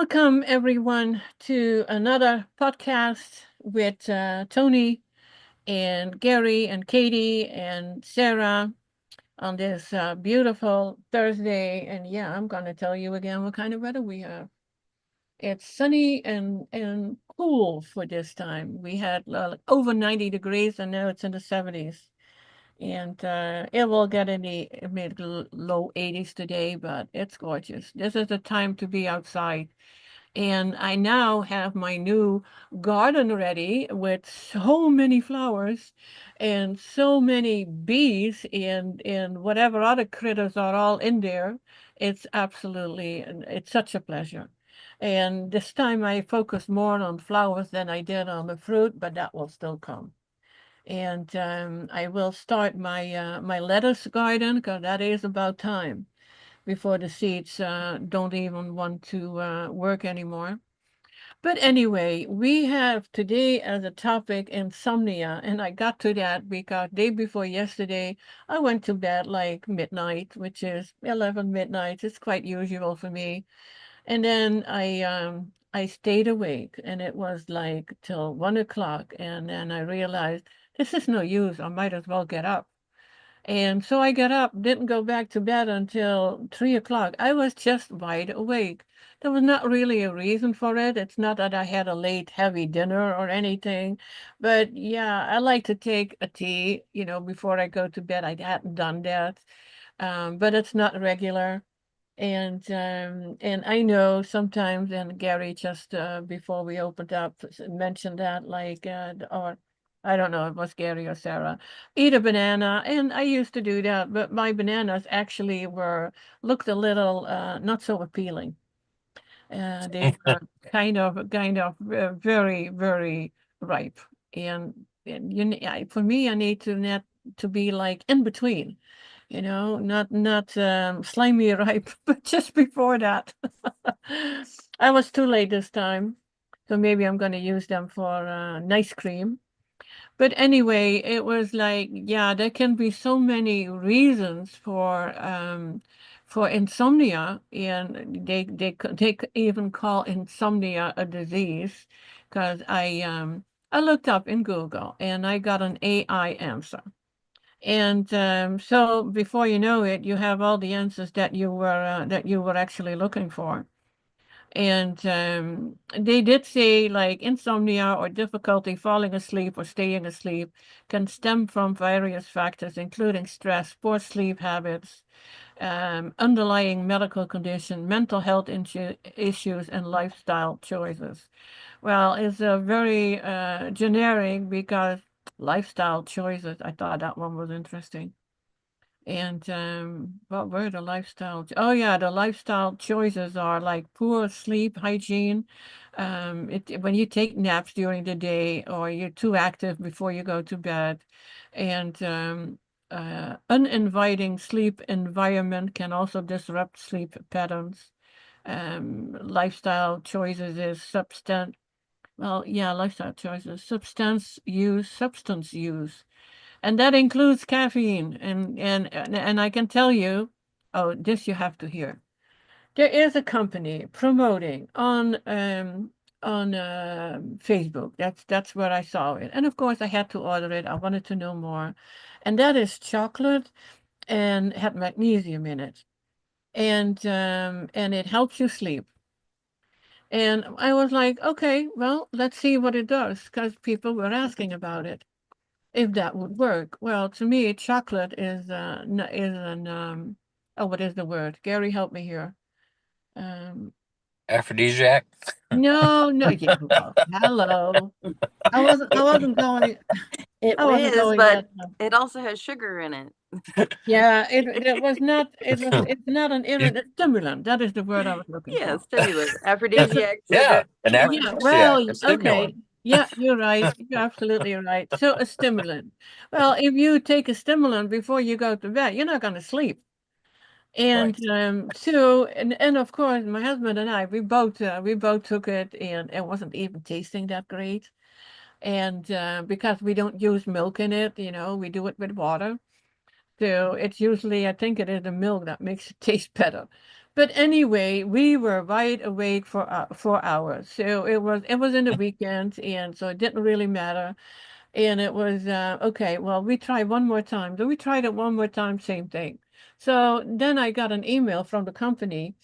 Welcome, everyone, to another podcast with Toni and Gary and Katie and Sarah on this beautiful Thursday. And yeah, I'm going to tell you again what kind of weather we have. It's sunny and cool for this time. We had like over 90 degrees, and now it's in the 70s. And it will get in the low 80s today, but it's gorgeous. This is the time to be outside, and I now have my new garden ready with so many flowers and so many bees and whatever other critters are all in there. It's such a pleasure. And this time I focused more on flowers than I did on the fruit, but that will still come. And I will start my lettuce garden because that is about time before the seeds don't even want to work anymore. But anyway, we have today as a topic insomnia, and I got to that because day before yesterday, I went to bed like midnight, which is 11 midnight. It's quite usual for me. And then I stayed awake, and it was like till 1 o'clock, and then I realized this is no use. I might as well get up. And so I got up, didn't go back to bed until 3 o'clock. I was just wide awake. There was not really a reason for it. It's not that I had a late, heavy dinner or anything. But yeah, I like to take a tea, before I go to bed. I hadn't done that. But it's not regular. And I know sometimes, and Gary just before we opened up mentioned that, like, or I don't know, it was Gary or Sarah, eat a banana, and I used to do that, but my bananas actually were looked a little not so appealing. They were kind of very, very ripe, and for me, I need to net to be like in between, not slimy ripe, but just before that. I was too late this time, so maybe I'm going to use them for nice cream. But anyway, it was like, yeah, there can be so many reasons for insomnia, and they even call insomnia a disease, because I looked up in Google and I got an AI answer. And so before you know it, you have all the answers that you were actually looking for. And they did say like insomnia or difficulty falling asleep or staying asleep can stem from various factors, including stress, poor sleep habits, underlying medical condition, mental health issues, and lifestyle choices. Well, it's a very generic because lifestyle choices. I thought that one was interesting. And what were the lifestyle? Oh yeah, the lifestyle choices are like poor sleep hygiene. When you take naps during the day, or you're too active before you go to bed, and uninviting sleep environment can also disrupt sleep patterns. Lifestyle choices is substance. Well, yeah, lifestyle choices, substance use, and that includes caffeine. And I can tell you, oh, this you have to hear. There is a company promoting on Facebook. That's where I saw it, and of course I had to order it. I wanted to know more, and that is chocolate and had magnesium in it, and it helps you sleep. And I was like, okay, well, let's see what it does, because people were asking about it, if that would work. Well, to me, chocolate is is an oh, what is the word? Gary, help me here. Um, Aphrodisiac. no, no, yeah, well, hello. I wasn't going. It I wasn't is, going but that far. it also has sugar in it. Yeah, it was not. It's not an stimulant. That is the word I was looking Yeah, for. stimulant. Aphrodisiac, Yeah, sugar, an stimulant. Yeah, well, aphrodisiac, a okay. stimulant. Yeah, you're right. You're absolutely right. So a stimulant. Well, if you take a stimulant before you go to bed, you're not going to sleep. And Right. and of course, my husband and I, we both took it, and it wasn't even tasting that great. And because we don't use milk in it, we do it with water. So it's usually, I think it is the milk that makes it taste better. But anyway, we were wide awake for 4 hours. So it was in the weekend, and so it didn't really matter. And it was okay. Well, we tried one more time. Then we tried it one more time, same thing. So then I got an email from the company,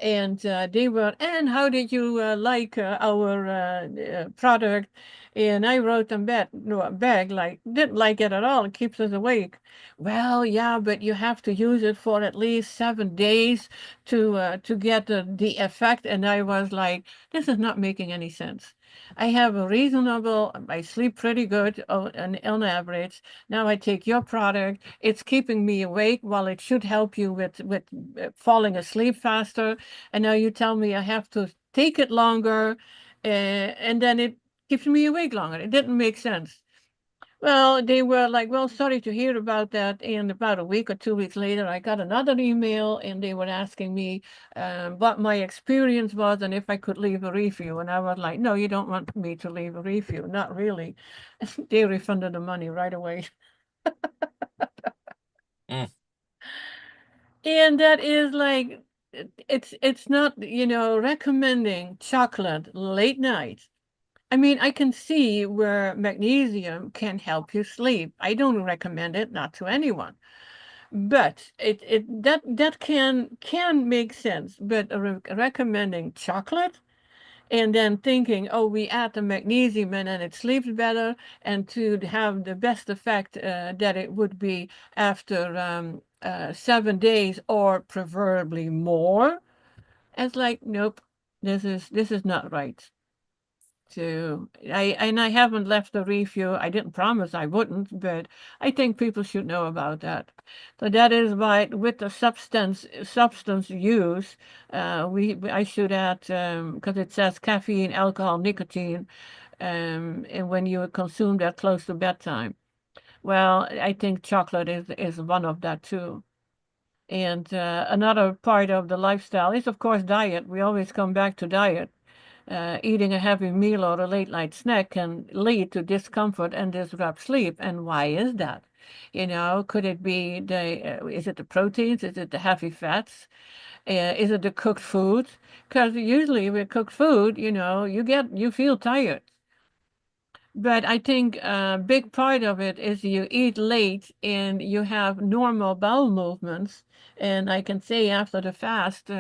and they were, and how did you like our product? And I wrote them back, no, back like, didn't like it at all. It keeps us awake. Well, yeah, but you have to use it for at least 7 days to get the effect. And I was like, this is not making any sense. I have a reasonable, I sleep pretty good on average. Now I take your product. It's keeping me awake while it should help you with falling asleep faster. And now you tell me I have to take it longer, and then it keeps me awake longer. It didn't make sense. Well, they were like, well, sorry to hear about that. And about a week or 2 weeks later, I got another email, and they were asking me what my experience was and if I could leave a review. And I was like, no, you don't want me to leave a review. Not really. They refunded the money right away. Mm. And that is like, it's not, recommending chocolate late night. I mean, I can see where magnesium can help you sleep. I don't recommend it, not to anyone. But that can make sense. But recommending chocolate and then thinking, oh, we add the magnesium in and it sleeps better, and to have the best effect that it would be after 7 days or preferably more. It's like, nope, this is not right. So I haven't left a review. I didn't promise I wouldn't, but I think people should know about that. So that is why with the substance use, I should add, because it says caffeine, alcohol, nicotine, and when you consume that close to bedtime. Well, I think chocolate is one of that too. And another part of the lifestyle is, of course, diet. We always come back to diet. Eating a heavy meal or a late night snack can lead to discomfort and disrupt sleep. And why is that? Could it be is it the proteins? Is it the heavy fats? Is it the cooked food? Because usually with cooked food, you feel tired. But I think a big part of it is you eat late and you have normal bowel movements. And I can say after the fast,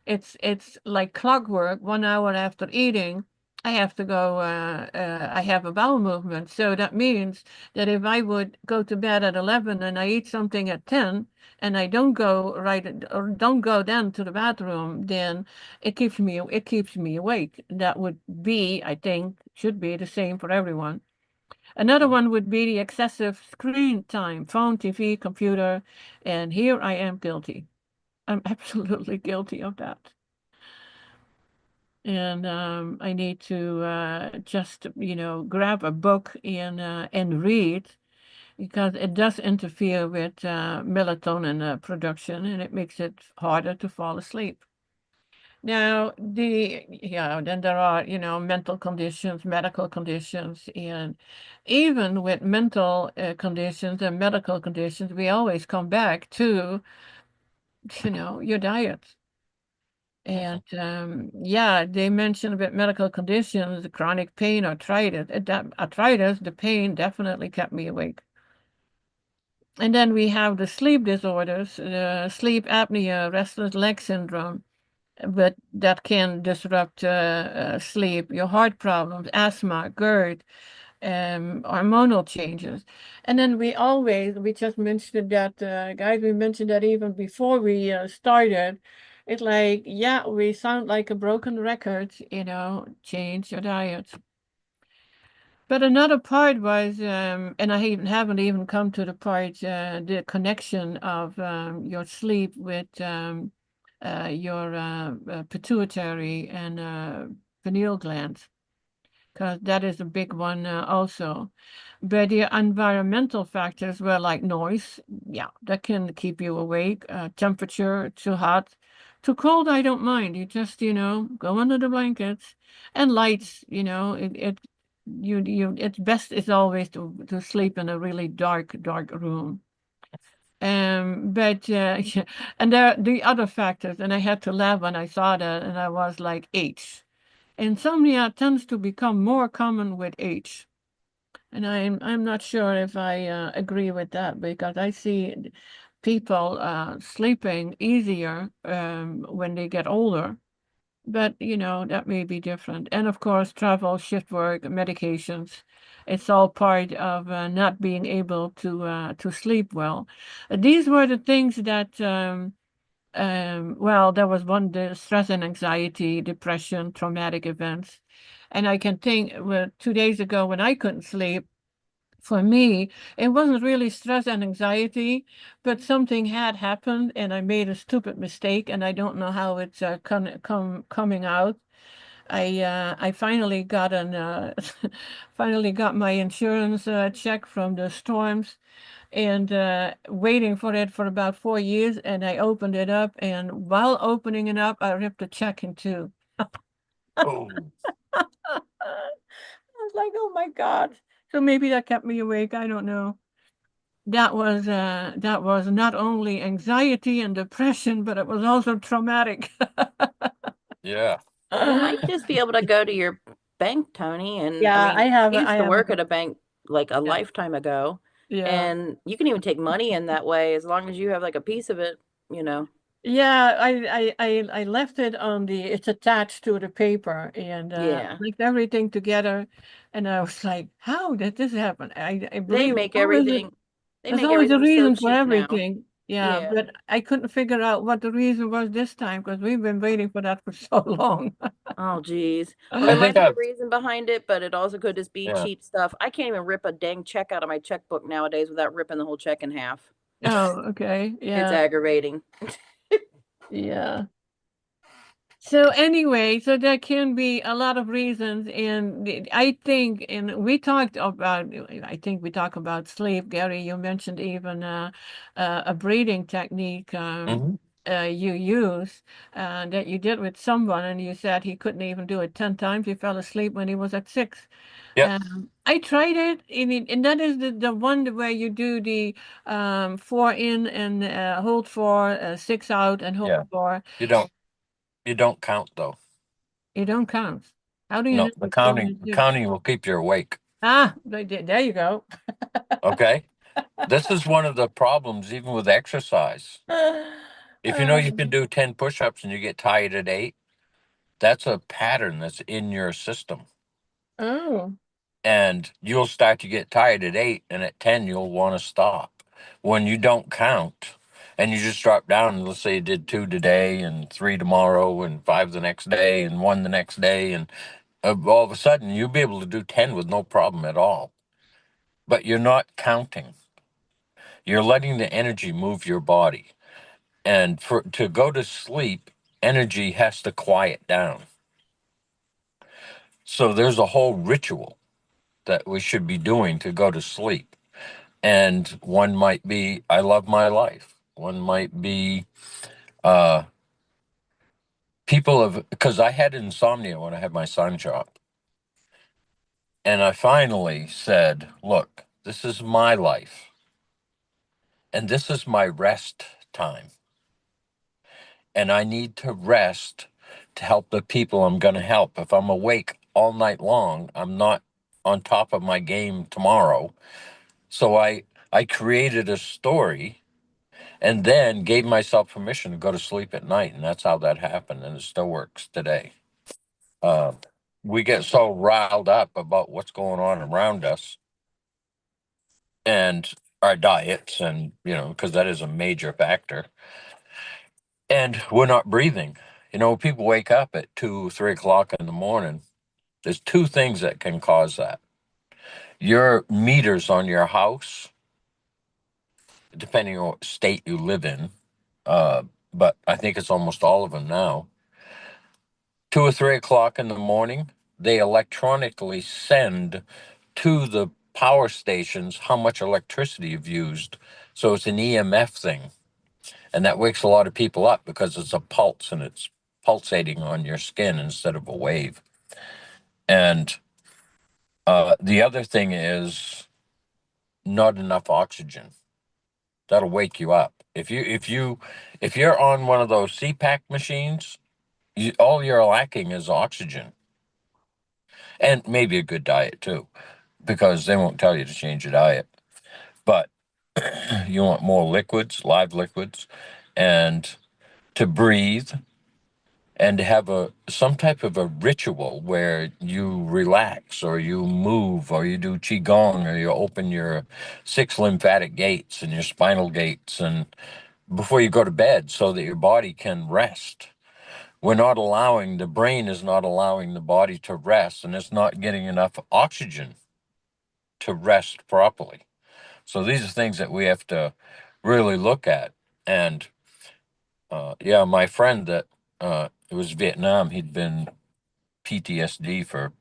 it's like clockwork. 1 hour after eating, I have to go. I have a bowel movement, so that means that if I would go to bed at 11 and I eat something at 10, and I don't go right or don't go then to the bathroom, then it keeps me awake. That would be, I think, should be the same for everyone. Another one would be the excessive screen time, phone, TV, computer, and here I am guilty. I'm absolutely guilty of that. And I need to just, grab a book and read, because it does interfere with melatonin production, and it makes it harder to fall asleep. Now, then there are, mental conditions, medical conditions, and even with mental conditions and medical conditions, we always come back to, your diet. And yeah, they mentioned about medical conditions, chronic pain, arthritis. Arthritis, the pain definitely kept me awake. And then we have the sleep disorders, sleep apnea, restless leg syndrome, but that can disrupt sleep, your heart problems, asthma, GERD, hormonal changes. And then we just mentioned that, guys, we mentioned that even before we started. It's like, yeah, we sound like a broken record, change your diet. But another part was, and I haven't even come to the part, the connection of your sleep with your pituitary and pineal glands, because that is a big one also. But the environmental factors were like noise, yeah, that can keep you awake. Temperature, too hot, too cold, I don't mind. You just, go under the blankets. And lights, it's best is always to sleep in a really dark room. But and there are the other factors, and I had to laugh when I saw that, and I was like, age. Insomnia tends to become more common with age. And I'm not sure if I agree with that because I see people sleeping easier when they get older. But that may be different. And of course, travel, shift work, medications. It's all part of not being able to sleep well. These were the things that well, there was one, the stress and anxiety, depression, traumatic events. And I can think, well, 2 days ago when I couldn't sleep, for me, it wasn't really stress and anxiety, but something had happened and I made a stupid mistake and I don't know how it's coming out. I finally got an finally got my insurance check from the storms and waiting for it for about 4 years, and I opened it up, and while opening it up, I ripped the check in two. Oh, I was like, oh my God. So maybe that kept me awake. I don't know. That was not only anxiety and depression, but it was also traumatic. yeah. You might just be able to go to your bank, Tony. And I Yeah, mean, I I used to have a work at a bank like a yeah. lifetime ago, Yeah. and you can even take money in that way as long as you have like a piece of it, you know. Yeah, I left it on it's attached to the paper and Yeah. linked everything together. And I was like, how did this happen? I They believe make everything they there's make always a everything so reason for cheap now. everything. Yeah, Yeah. but I couldn't figure out what the reason was this time because we've been waiting for that for so long. Oh, geez. Well, I there think might be a I've, reason behind it, but it also could just be yeah. cheap stuff. I can't even rip a dang check out of my checkbook nowadays without ripping the whole check in half. Oh, okay. It's Yeah. aggravating. Yeah. So anyway, so there can be a lot of reasons, and I think, and we talked about, I think we talk about sleep. Gary, you mentioned even a breathing technique Hmm. you use that you did with someone, and you said he couldn't even do it 10 times. He fell asleep when he was at six. Yep. I tried it, and that is the one where you do the four in and hold four, six out, and hold Yeah. four. You don't you don't count though. You don't count. How do you know No, the which one counting is the which? counting will keep you awake. There you go. Okay. This is one of the problems even with exercise. If you know you can Um, do 10 push-ups and you get tired at 8, that's a pattern that's in your system. oh, And you'll start to get tired at 8 and at 10 you'll want to stop. When you don't count and you just drop down and let's say you did 2 today and 3 tomorrow and 5 the next day and 1 the next day and all of a sudden you'll be able to do 10 with no problem at all. But you're not counting. You're letting the energy move your body. And for to go to sleep, energy has to quiet down. So there's a whole ritual that we should be doing to go to sleep. And one might be, I love my life. One might be, uh, people have, because I had insomnia when I had my sign job. And I finally said, look, this is my life and this is my rest time. And I need to rest to help the people I'm going to help. If I'm awake all night long, I'm not on top of my game tomorrow. So I created a story and then gave myself permission to go to sleep at night, and that's how that happened, and it still works today. Uh, we get so riled up about what's going on around us and our diets, and because that is a major factor, and we're not breathing. People wake up at 2, 3 o'clock in the morning. There's two things that can cause that. Your meters on your house, depending on what state you live in, uh, but I think it's almost all of them now. 2 or 3 o'clock in the morning, they electronically send to the power stations how much electricity you've used. So it's an EMF thing. And that wakes a lot of people up because it's a pulse and it's pulsating on your skin instead of a wave. And the other thing is not enough oxygen. That'll wake you up. If you're on one of those CPAP machines, all you're lacking is oxygen, and maybe a good diet too, because they won't tell you to change your diet. But you want more liquids, live liquids, and to breathe, and to have some type of a ritual where you relax or you move or you do qigong or you open your 6 lymphatic gates and your spinal gates and before you go to bed so that your body can rest. The brain is not allowing the body to rest, and it's not getting enough oxygen to rest properly. So these are things that we have to really look at. And yeah, my friend that it was Vietnam, he'd been PTSD for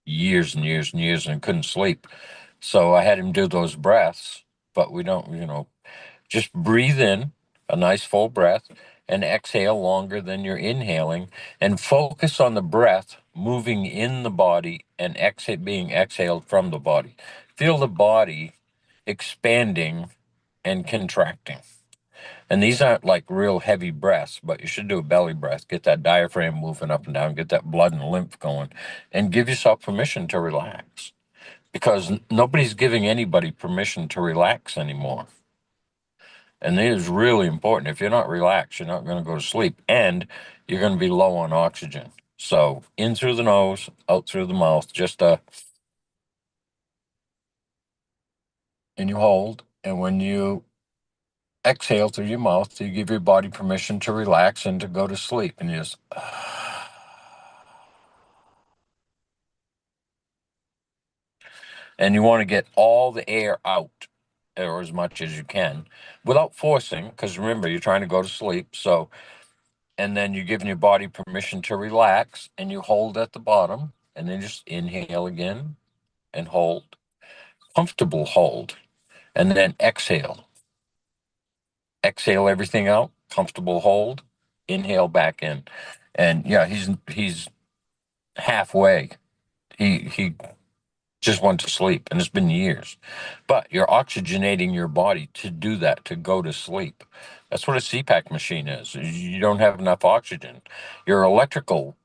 years and years and years and couldn't sleep. So I had him do those breaths, but we don't, just breathe in a nice full breath and exhale longer than you're inhaling and focus on the breath moving in the body and being exhaled from the body. Feel the body expanding and contracting. And these aren't like real heavy breaths, but you should do a belly breath. Get that diaphragm moving up and down, get that blood and lymph going, and give yourself permission to relax. Because nobody's giving anybody permission to relax anymore. And it is really important. If you're not relaxed, you're not going to go to sleep, and you're going to be low on oxygen. So in through the nose, out through the mouth, and you hold. And when you exhale through your mouth, you give your body permission to relax and to go to sleep. And you just, and you want to get all the air out, or as much as you can, without forcing, because remember, you're trying to go to sleep. So, and then you're giving your body permission to relax, and you hold at the bottom, and then just inhale again and hold. Comfortable hold, and then exhale. Exhale everything out, comfortable hold, inhale back in. And yeah, he's halfway. He just went to sleep, and it's been years. But you're oxygenating your body to do that, to go to sleep. That's what a CPAP machine is. You don't have enough oxygen. Your electrical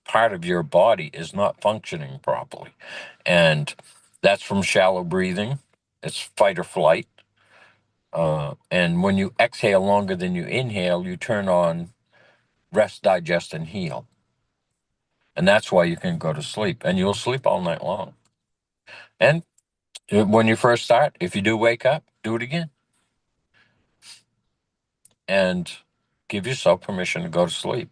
part of your body is not functioning properly. And that's from shallow breathing. It's fight or flight. And when you exhale longer than you inhale, you turn on rest, digest, and heal. And that's why you can go to sleep. And you'll sleep all night long. And when you first start, if you do wake up, do it again. And give yourself permission to go to sleep.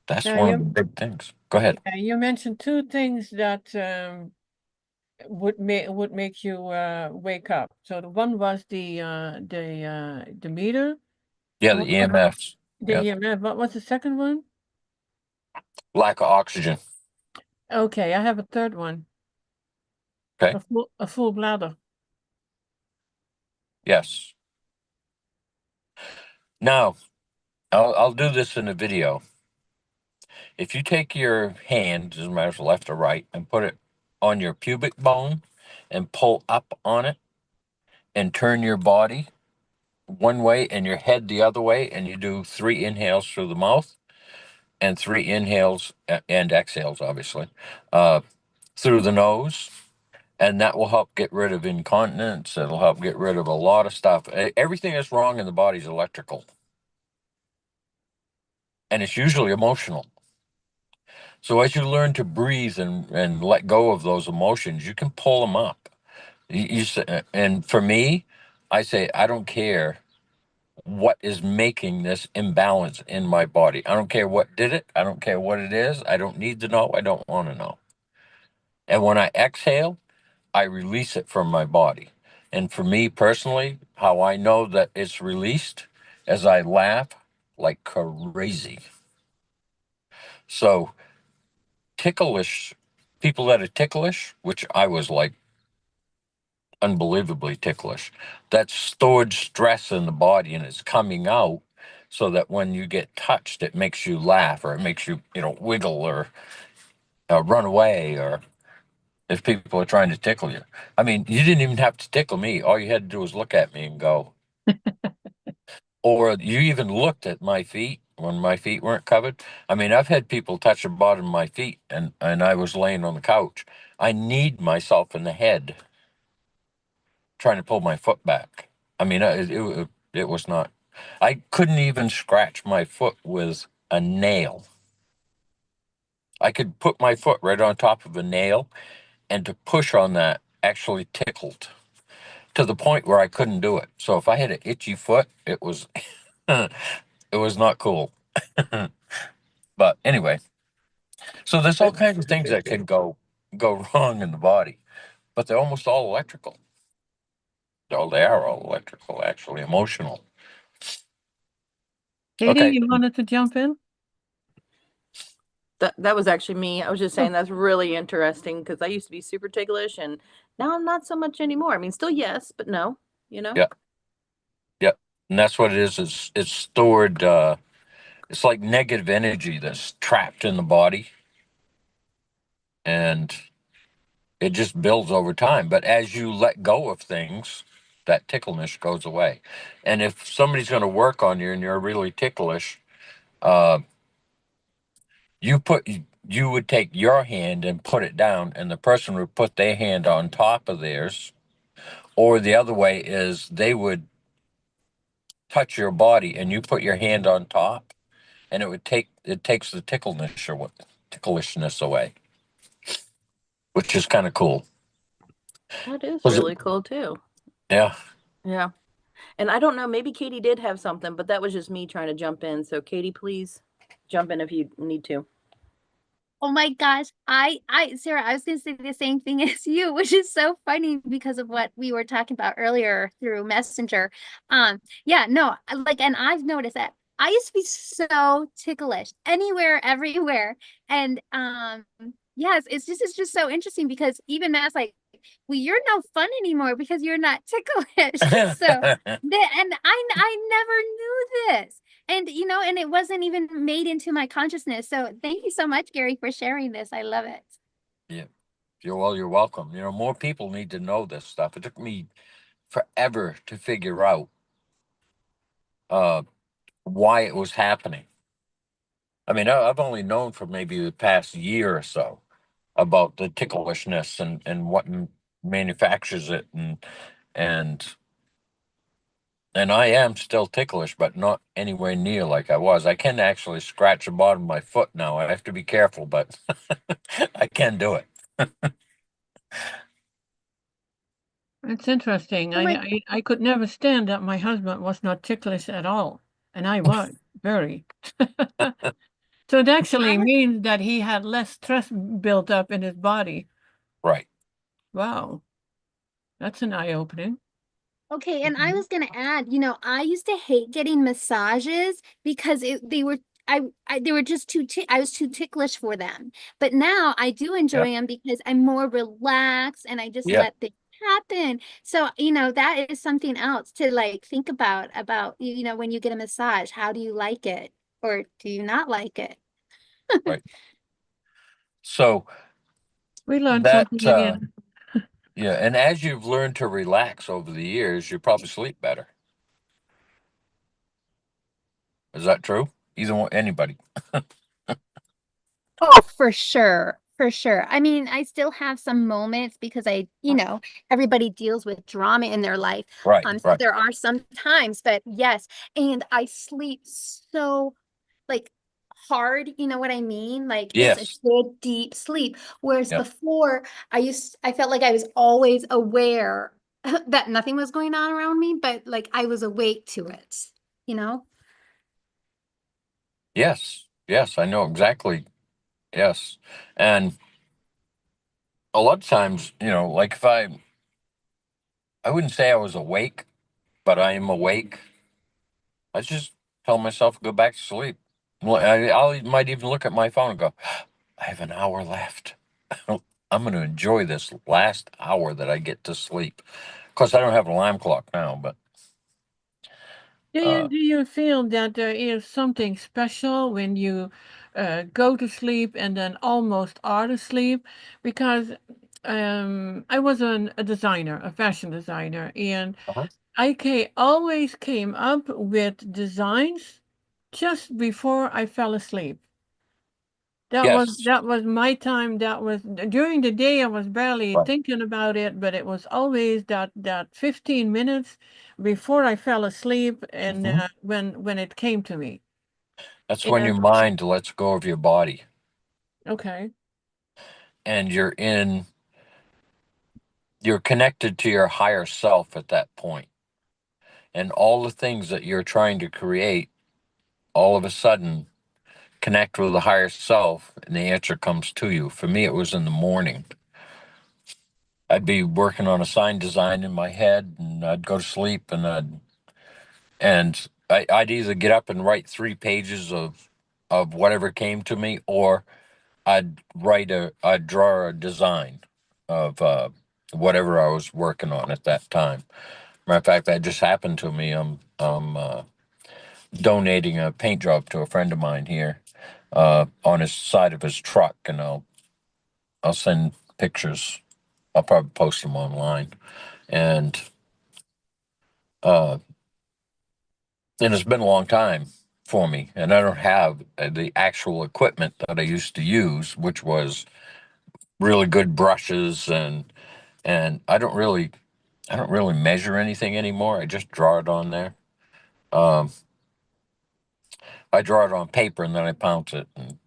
That's Now one of the big things. Go ahead. you mentioned two things that would make you wake up. So the one was the meter. Yeah, And the what was EMFs. the Yeah. EMF? What was the second one? Lack of oxygen. Okay, I have a third one. Okay. A full bladder. Yes. Now, I'll do this in a video. If you take your hand, doesn't matter if it's left or right, and put it on your pubic bone and pull up on it and turn your body one way and your head the other way, and you do 3 inhales through the mouth and 3 inhales and exhales, obviously, through the nose. And that will help get rid of incontinence. It'll help get rid of a lot of stuff. Everything that's wrong in the body is electrical. And it's usually emotional. So as you learn to breathe and let go of those emotions, you can pull them up. And for me, I say, I don't care what is making this imbalance in my body. I don't care what did it. I don't care what it is. I don't need to know. I don't want to know. And when I exhale, I release it from my body. And for me personally, how I know that it's released as I laugh like crazy. So ticklish, people that are ticklish, which I was like unbelievably ticklish, that's stored stress in the body and it's coming out so that when you get touched, it makes you laugh or it makes you, wiggle or run away or if people are trying to tickle you. I mean, you didn't even have to tickle me. All you had to do was look at me and go. Or you even looked at my feet when my feet weren't covered. I mean, I've had people touch the bottom of my feet, and I was laying on the couch. I kneed myself in the head trying to pull my foot back. I mean, it was not. I couldn't even scratch my foot with a nail. I could put my foot right on top of a nail, and to push on that actually tickled to the point where I couldn't do it. So if I had an itchy foot, it was it was not cool. But anyway, so there's all kinds of things that can go wrong in the body, but they're almost all electrical. Oh, they are all electrical, actually, emotional. Katie, Okay. you wanted to jump in? That was actually me. I was just saying that's really interesting because I used to be super ticklish and now I'm not so much anymore. I mean, still yes, but no, you know? Yeah. Yeah. And that's what it is. It's stored. It's like negative energy that's trapped in the body, and it just builds over time. But as you let go of things, that tickleness goes away. And if somebody's going to work on you and you're really ticklish, uh, you would take your hand and put it down, and the person would put their hand on top of theirs. Or the other way is they would touch your body and you put your hand on top, and it takes the ticklishness away, which is kind of cool. That is Was it? really cool too. Yeah. Yeah. And I don't know, maybe Katie did have something, but that was just me trying to jump in. So Katie, please jump in if you need to. Oh my gosh. Sarah, I was going to say the same thing as you, which is so funny because of what we were talking about earlier through Messenger. Yeah, no, and I've noticed that I used to be so ticklish anywhere, everywhere. And yes, it's just so interesting because even Matt's like, well, you're no fun anymore because you're not ticklish. So and I never knew this. And and it wasn't even made into my consciousness. So thank you so much, Gary, for sharing this. I love it. Yeah. You're welcome. More people need to know this stuff. It took me forever to figure out uh, why it was happening. I mean, I've only known for maybe the past year or so about the ticklishness and what manufactures it, and and I am still ticklish, but not anywhere near like I was. I can actually scratch the bottom of my foot now. I have to be careful, but I can do it. It's interesting. Oh my, I could never stand that my husband was not ticklish at all, and I was very. So it actually I was means that he had less stress built up in his body. Right. Wow, that's an eye-opening. okay, and I was gonna add, I used to hate getting massages because they were they were just I was too ticklish for them. But now I do Yeah. enjoy them because I'm more relaxed and I just Yeah. let things happen. So, that is something else to like think about when you get a massage, how do you like it or do you not like it? Right. So We learned that something again. yeah, and as you've learned to relax over the years, you probably sleep better. Is that true? Either one, anybody. Oh, for sure. For sure. I mean, I still have some moments because everybody deals with drama in their life. Right. So Right. there are some times, but yes, and I sleep so like hard, you know what I mean? Like it's a Yes. good deep sleep. Whereas Yep. before I felt like I was always aware that nothing was going on around me, but like I was awake to it, you know? Yes. Yes. I know exactly. Yes. And a lot of times, like if I wouldn't say I was awake, but I am awake. I just tell myself to go back to sleep. Well, I might even look at my phone and go, I have an hour left. I'm going to enjoy this last hour that I get to sleep. Of course, I don't have an alarm clock now, but uh, Do you feel that there is something special when you go to sleep and then almost are asleep? Because I was a designer, a fashion designer, and Uh-huh. always came up with designs just before I fell asleep. Yes. That was my time. That was during the day. I was barely Right. thinking about it, but it was always that 15 minutes before I fell asleep, and Mhm. when it came to me. That's when your And mind lets go of your body okay, and you're connected to your higher self at that point. And all the things that you're trying to create all of a sudden connect with the higher self and the answer comes to you. For me, it was in the morning. I'd be working on a sign design in my head and I'd go to sleep I'd either get up and write 3 pages of whatever came to me, or I'd draw a design of whatever I was working on at that time. Matter of fact, that just happened to me. I'm donating a paint job to a friend of mine here on his side of his truck, and I'll send pictures. I'll probably post them online, and uh, and it's been a long time for me, and I don't have the actual equipment that I used to use, which was really good brushes and I don't really measure anything anymore. I just draw it on there. Um, I draw it on paper and then I pounce it, and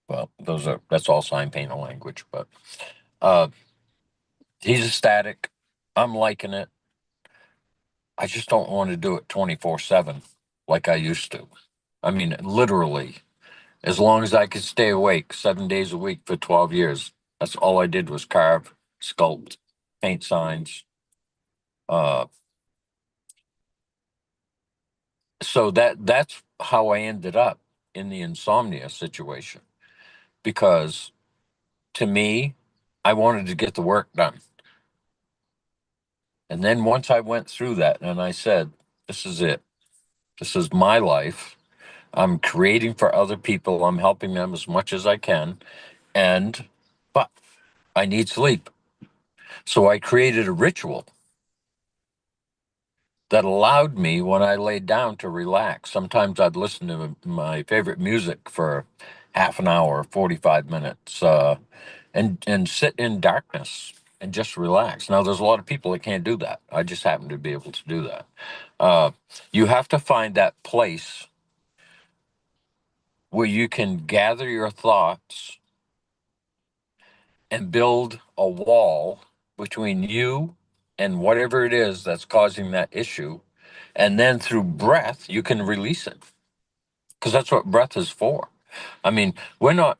well, that's all sign painter language. But uh, he's ecstatic. I'm liking it. I just don't want to do it 24/7 like I used to. I mean, literally, as long as I could stay awake 7 days a week for 12 years, that's all I did was carve, sculpt, paint signs. Uh, so that's how I ended up in the insomnia situation, because to me, I wanted to get the work done. And then once I went through that and I said, this is it. This is my life. I'm creating for other people. I'm helping them as much as I can. And, but I need sleep. So I created a ritual that allowed me when I laid down to relax. Sometimes I'd listen to my favorite music for half an hour, 45 minutes, and sit in darkness and just relax. Now, there's a lot of people that can't do that. I just happen to be able to do that. Uh, you have to find that place where you can gather your thoughts and build a wall between you and whatever it is that's causing that issue. And then through breath, you can release it, because that's what breath is for. I mean, we're not,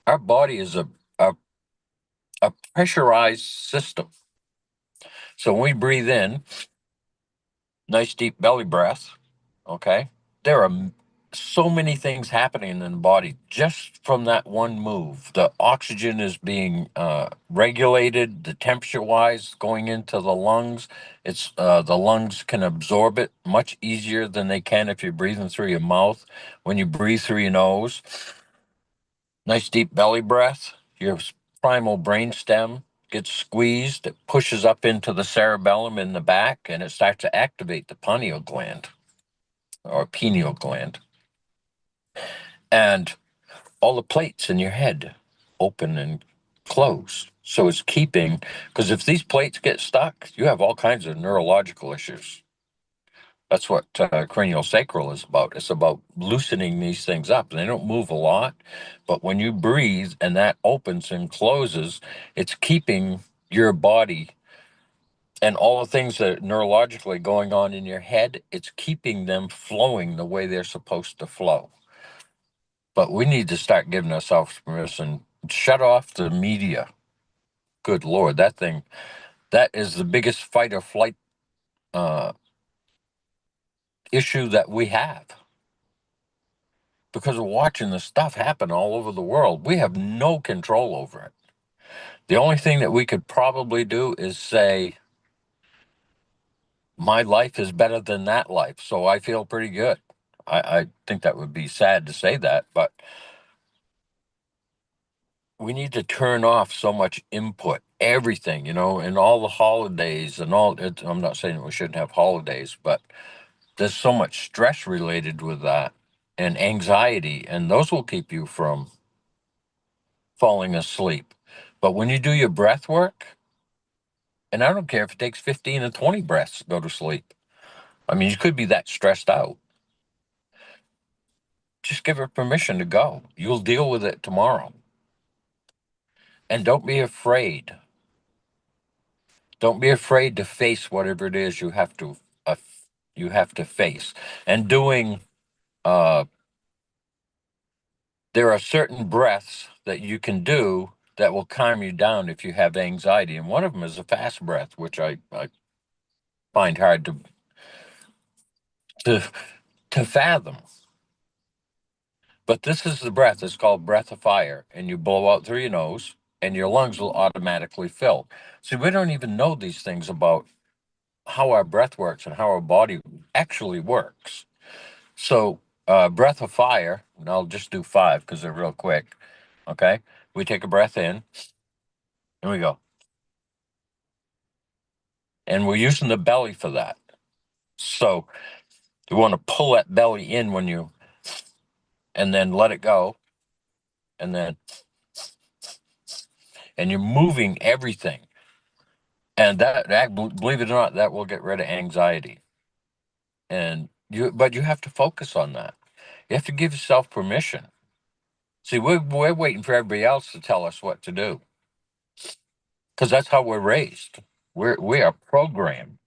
our body is a pressurized system. So when we breathe in, nice deep belly breath, okay, there are so many things happening in the body just from that one move. The oxygen is being regulated, the temperature wise going into the lungs. It's the lungs can absorb it much easier than they can if you're breathing through your mouth. When you breathe through your nose, nice deep belly breath, your primal brain stem gets squeezed, it pushes up into the cerebellum in the back, and it starts to activate the pineal gland or pineal gland. And all the plates in your head open and close. So it's keeping, because if these plates get stuck, you have all kinds of neurological issues. That's what cranial sacral is about. It's about loosening these things up. And they don't move a lot, but when you breathe and that opens and closes, it's keeping your body and all the things that are neurologically going on in your head, it's keeping them flowing the way they're supposed to flow. But we need to start giving ourselves permission. Shut off the media. Good Lord, that is the biggest fight or flight uh, issue that we have, because of watching the stuff happen all over the world. We have no control over it. The only thing that we could probably do is say, my life is better than that life, so I feel pretty good. I think that would be sad to say that, but we need to turn off so much input, everything, and all the holidays and all. I'm not saying we shouldn't have holidays, but there's so much stress related with that and anxiety, and those will keep you from falling asleep. But when you do your breath work, and I don't care if it takes 15 or 20 breaths to go to sleep. I mean, you could be that stressed out. Just give it permission to go. You'll deal with it tomorrow. And don't be afraid. Don't be afraid to face whatever it is uh, you have to face. And uh there are certain breaths that you can do that will calm you down if you have anxiety. And one of them is a fast breath, which I find hard to to fathom. But this is the breath. It's called breath of fire. And you blow out through your nose and your lungs will automatically fill. See, we don't even know these things about how our breath works and how our body actually works. So, breath of fire, and I'll just do 5 because they're real quick. Okay. We take a breath in and we go. And we're using the belly for that. So, you want to pull that belly in and then let it go. And you're moving everything. And that, believe it or not, that will get rid of anxiety. But you have to focus on that. You have to give yourself permission. See, we're waiting for everybody else to tell us what to do, because that's how we're raised. We are programmed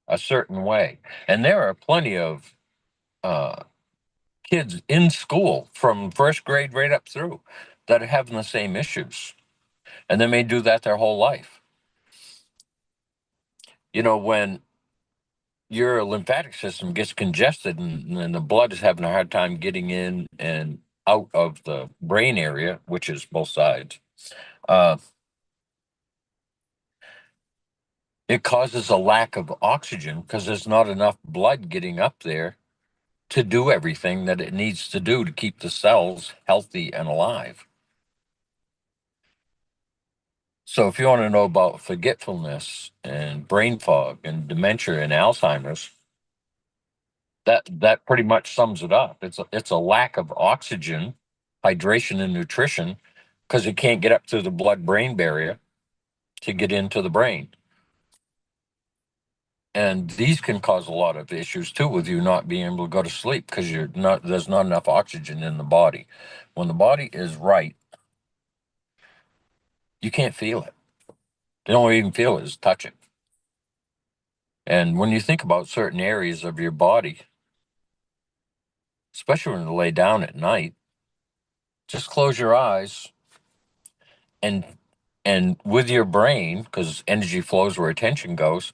a certain way, and there are plenty of uh, kids in school from first grade right up through that are having the same issues, and they may do that their whole life. When your lymphatic system gets congested and the blood is having a hard time getting in and out of the brain area, which is both sides, uh, it causes a lack of oxygen because there's not enough blood getting up there to do everything that it needs to do to keep the cells healthy and alive. So if you want to know about forgetfulness and brain fog and dementia and Alzheimer's, that pretty much sums it up. It's a lack of oxygen, hydration, and nutrition because it can't get up through the blood-brain barrier to get into the brain. And these can cause a lot of issues too with you not being able to go to sleep because there's not enough oxygen in the body. When the body is right, you can't feel it. The only way you can feel it is touch it. And when you think about certain areas of your body, especially when you lay down at night, just close your eyes and with your brain, because energy flows where attention goes,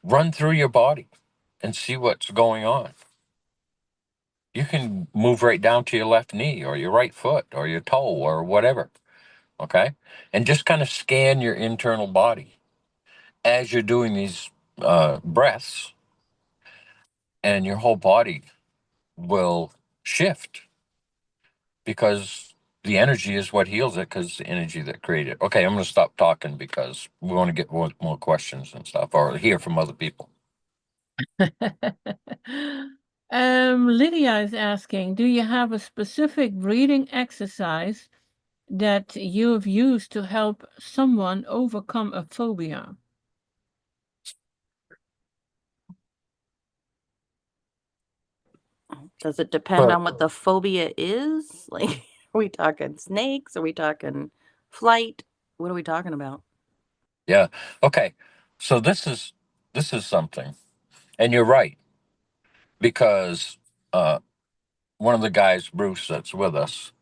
run through your body and see what's going on. You can move right down to your left knee or your right foot or your toe or whatever, okay? And just kind of scan your internal body as you're doing these breaths, and your whole body will shift because the energy is what heals it, because it's the energy that created it. Okay, I'm going to stop talking because we want to get more questions and stuff or hear from other people. Lydia is asking, do you have a specific breathing exercise that you've used to help someone overcome a phobia? Does it depend on what the phobia is? Like, are we talking snakes? Are we talking flight? What are we talking about? Yeah. Okay. So this is something, and you're right, because one of the guys, Bruce, that's with us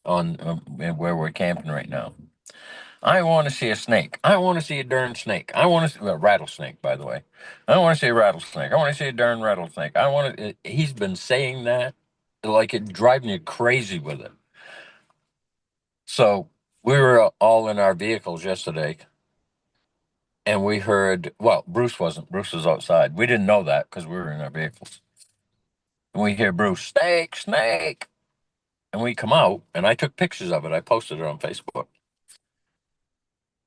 on where we're camping right now. I want to see a snake. I want to see a darn snake. I want to see a rattlesnake, by the way. I don't want to see a rattlesnake. I want to see a darn rattlesnake. I want to. He's been saying that like it driving you crazy with it. So we were all in our vehicles yesterday, and we heard. Well, Bruce wasn't. Bruce was outside. We didn't know that because we were in our vehicles. And we hear Bruce, snake, snake. And we come out, and I took pictures of it. I posted it on Facebook.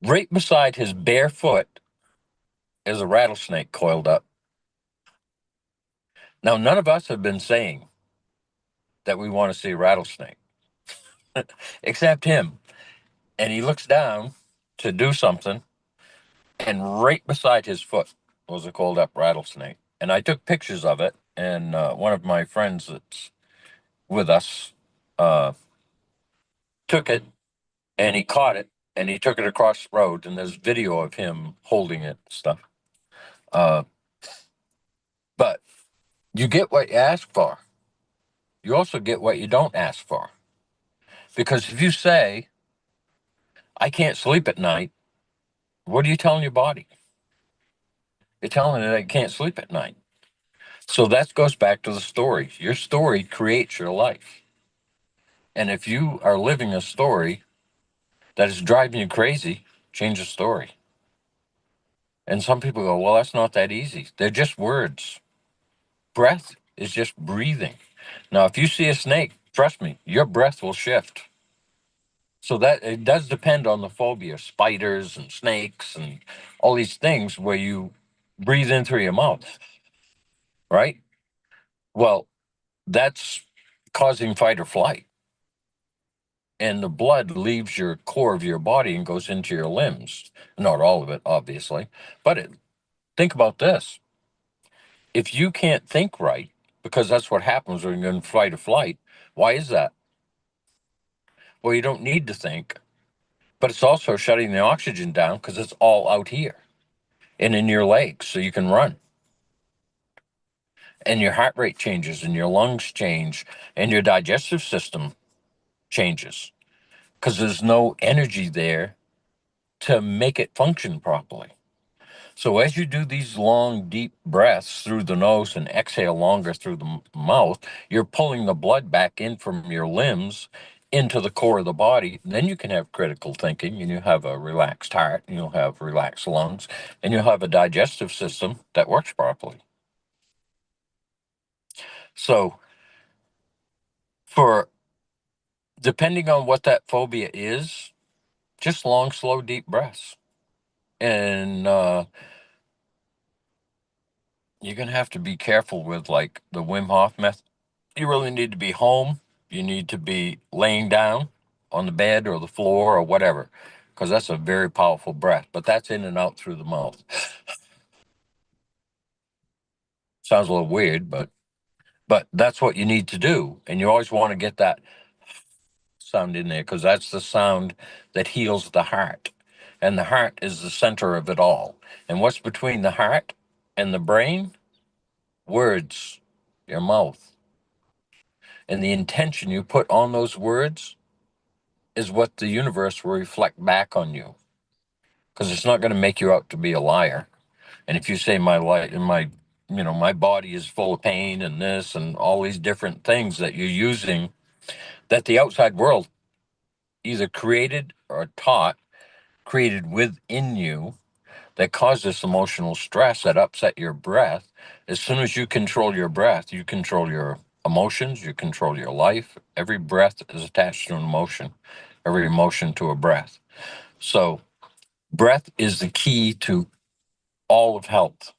Right beside his bare foot is a rattlesnake coiled up. Now, none of us have been saying that we want to see a rattlesnake, except him. And he looks down to do something, and right beside his foot was a coiled up rattlesnake. And I took pictures of it, and one of my friends that's with us uh, took it, and he caught it, and he took it across the road, and there's video of him holding it and stuff. But you get what you ask for. You also get what you don't ask for. Because if you say, I can't sleep at night, what are you telling your body? You're telling it that you can't sleep at night. So that goes back to the story. Your story creates your life. And if you are living a story that is driving you crazy, change the story. And some people go, well, that's not that easy. They're just words. Breath is just breathing. Now, if you see a snake, trust me, your breath will shift. So that it does depend on the phobia, spiders and snakes and all these things where you breathe in through your mouth, right? Well, that's causing fight or flight. And the blood leaves your core of your body and goes into your limbs. Not all of it, obviously. But think about this. If you can't think right, because that's what happens when you're in fight or flight, why is that? Well, you don't need to think, but it's also shutting the oxygen down because it's all out here and in your legs so you can run. And your heart rate changes and your lungs change and your digestive system changes because there's no energy there to make it function properly. So as you do these long, deep breaths through the nose and exhale longer through the mouth, you're pulling the blood back in from your limbs into the core of the body. Then you can have critical thinking, and you have a relaxed heart, and you'll have relaxed lungs, and you'll have a digestive system that works properly. So for depending on what that phobia is, just long, slow, deep breaths. And you're going to have to be careful with like the Wim Hof method. You really need to be home. You need to be laying down on the bed or the floor or whatever, because that's a very powerful breath. But that's in and out through the mouth. Sounds a little weird, but that's what you need to do. And you always want to get that sound in there because that's the sound that heals the heart. And the heart is the center of it all. And what's between the heart and the brain? Words, your mouth. And the intention you put on those words is what the universe will reflect back on you. Because it's not going to make you out to be a liar. And if you say my life and my body is full of pain and this and all these different things that you're using that the outside world either created or taught, created within you that cause this emotional stress that upset your breath. As soon as you control your breath, you control your emotions, you control your life. Every breath is attached to an emotion, every emotion to a breath. So breath is the key to all of health.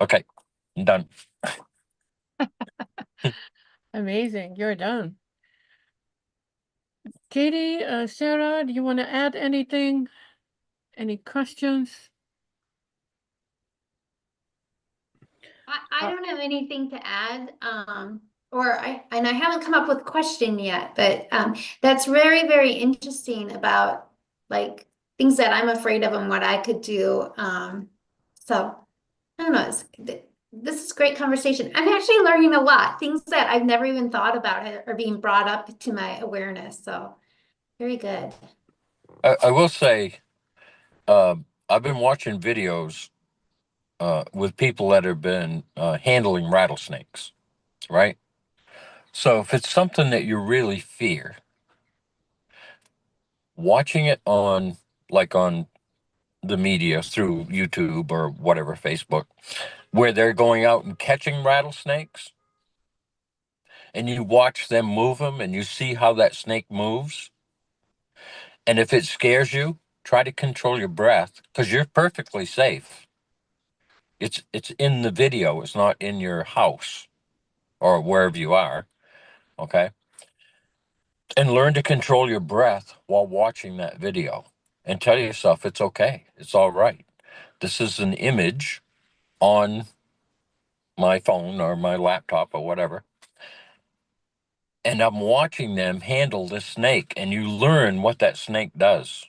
Okay, I'm done. Amazing. You're done. Katie, Sarah, do you want to add anything? Any questions? I don't have anything to add. And I haven't come up with a question yet, but that's very, very interesting about like things that I'm afraid of and what I could do. So I don't know. This is great conversation. I'm actually learning a lot. Things that I've never even thought about are being brought up to my awareness. So very good. I will say, I've been watching videos with people that have been handling rattlesnakes, right? So if it's something that you really fear, watching it on the media through YouTube or whatever, Facebook, where they're going out and catching rattlesnakes and you watch them move them and you see how that snake moves. And if it scares you, try to control your breath because you're perfectly safe. It's in the video. It's not in your house or wherever you are. Okay. And learn to control your breath while watching that video and tell yourself it's okay. It's all right. This is an image on my phone or my laptop or whatever. And I'm watching them handle this snake, and you learn what that snake does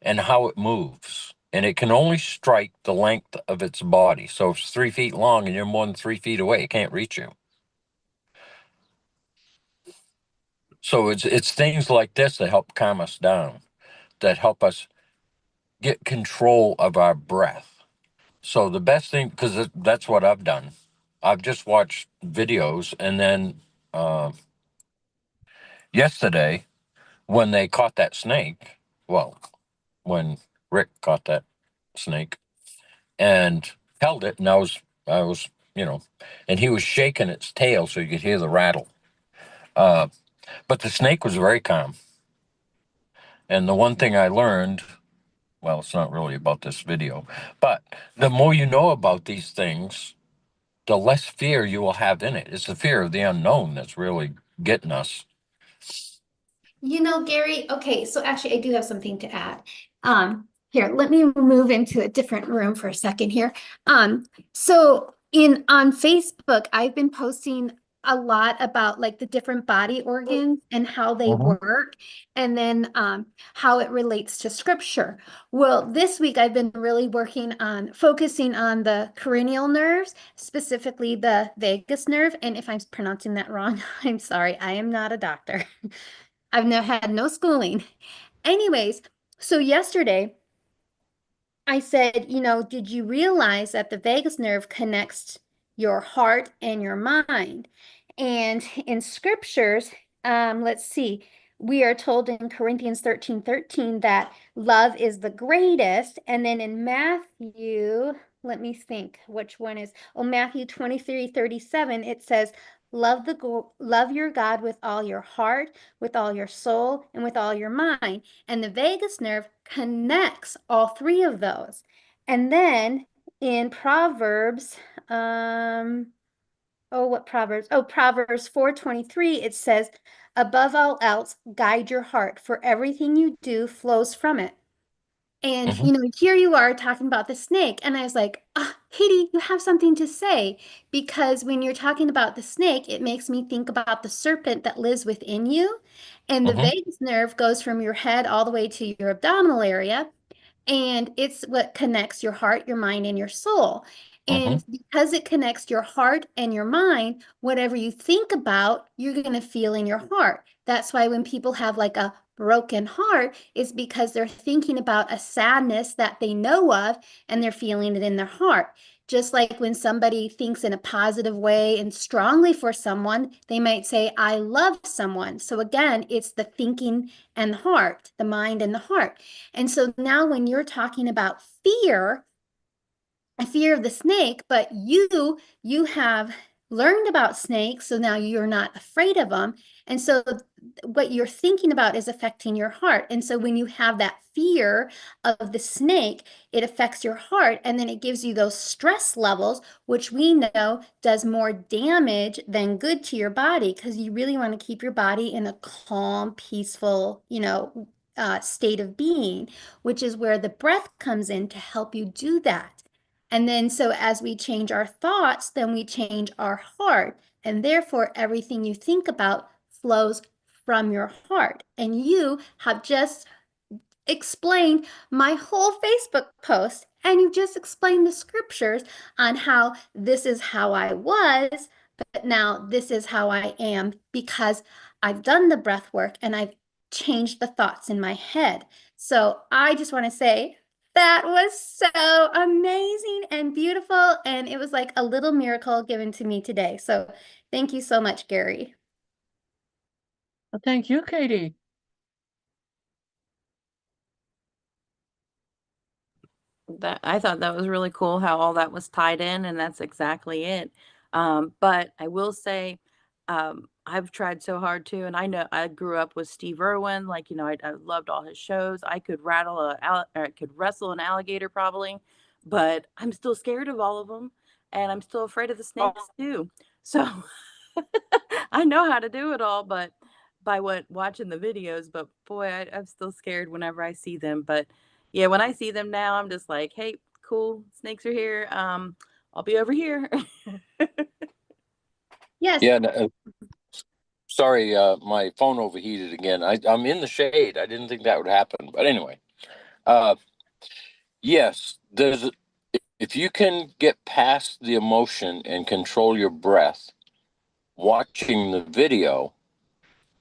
and how it moves. And it can only strike the length of its body. So if it's 3 feet long and you're more than 3 feet away, it can't reach you. So it's things like this that help calm us down, that help us get control of our breath. So the best thing, because that's what I've done. I've just watched videos, and then yesterday when they caught that snake, well, when Rick caught that snake and held it, and I was, and he was shaking its tail so you could hear the rattle. But the snake was very calm. And the one thing I learned, well, it's not really about this video, but the more you know about these things, the less fear you will have in it. It's the fear of the unknown that's really getting us. You know, Gary, okay, so actually I do have something to add. Here, let me move into a different room for a second here. So on Facebook, I've been posting a lot about like the different body organs and how they work, and then how it relates to scripture. Well, this week I've been really focusing on the cranial nerves, specifically the vagus nerve. And if I'm pronouncing that wrong, I'm sorry, I am not a doctor. I've never had no schooling. Anyways, so yesterday I said, did you realize that the vagus nerve connects your heart and your mind? And in scriptures, let's see, we are told in Corinthians 13:13 that love is the greatest. And then in Matthew, let me think which one is, Matthew 23:37, it says, love your God with all your heart, with all your soul, and with all your mind. And the vagus nerve connects all three of those. And then in Proverbs, what Proverbs? Oh, Proverbs 4:23, it says, above all else, guide your heart, for everything you do flows from it. And, here you are talking about the snake. And I was like, Katie, you have something to say. Because when you're talking about the snake, it makes me think about the serpent that lives within you. And the vagus nerve goes from your head all the way to your abdominal area. And it's what connects your heart, your mind, and your soul. And because it connects your heart and your mind, whatever you think about, you're going to feel in your heart. That's why when people have like a broken heart, is because they're thinking about a sadness that they know of and they're feeling it in their heart. Just like when somebody thinks in a positive way and strongly for someone, they might say, I love someone. So again, it's the thinking and the heart, the mind and the heart. And so now when you're talking about fear, a fear of the snake, but you have learned about snakes, so now you're not afraid of them. And so what you're thinking about is affecting your heart. And so when you have that fear of the snake, it affects your heart, and then it gives you those stress levels, which we know does more damage than good to your body, because you really want to keep your body in a calm, peaceful, state of being, which is where the breath comes in to help you do that. And then so as we change our thoughts, then we change our heart. And therefore, everything you think about flows from your heart. And you have just explained my whole Facebook post, and you just explained the scriptures on how this is how I was, but now this is how I am because I've done the breath work and I've changed the thoughts in my head. So I just want to say, that was so amazing and beautiful. And it was like a little miracle given to me today. So thank you so much, Gary. Well, thank you, Katie. I thought that was really cool how all that was tied in, and that's exactly it. But I will say, I've tried so hard too, and I know I grew up with Steve Irwin. Like, I loved all his shows. I could or I could wrestle an alligator probably, but I'm still scared of all of them, and I'm still afraid of the snakes too. So I know how to do it all, but by watching the videos. But boy, I'm still scared whenever I see them. But yeah, when I see them now, I'm just like, hey, cool, snakes are here. I'll be over here. Yes. Yeah. Sorry, my phone overheated again. I'm in the shade. I didn't think that would happen, but anyway, uh, yes, if you can get past the emotion and control your breath, watching the video,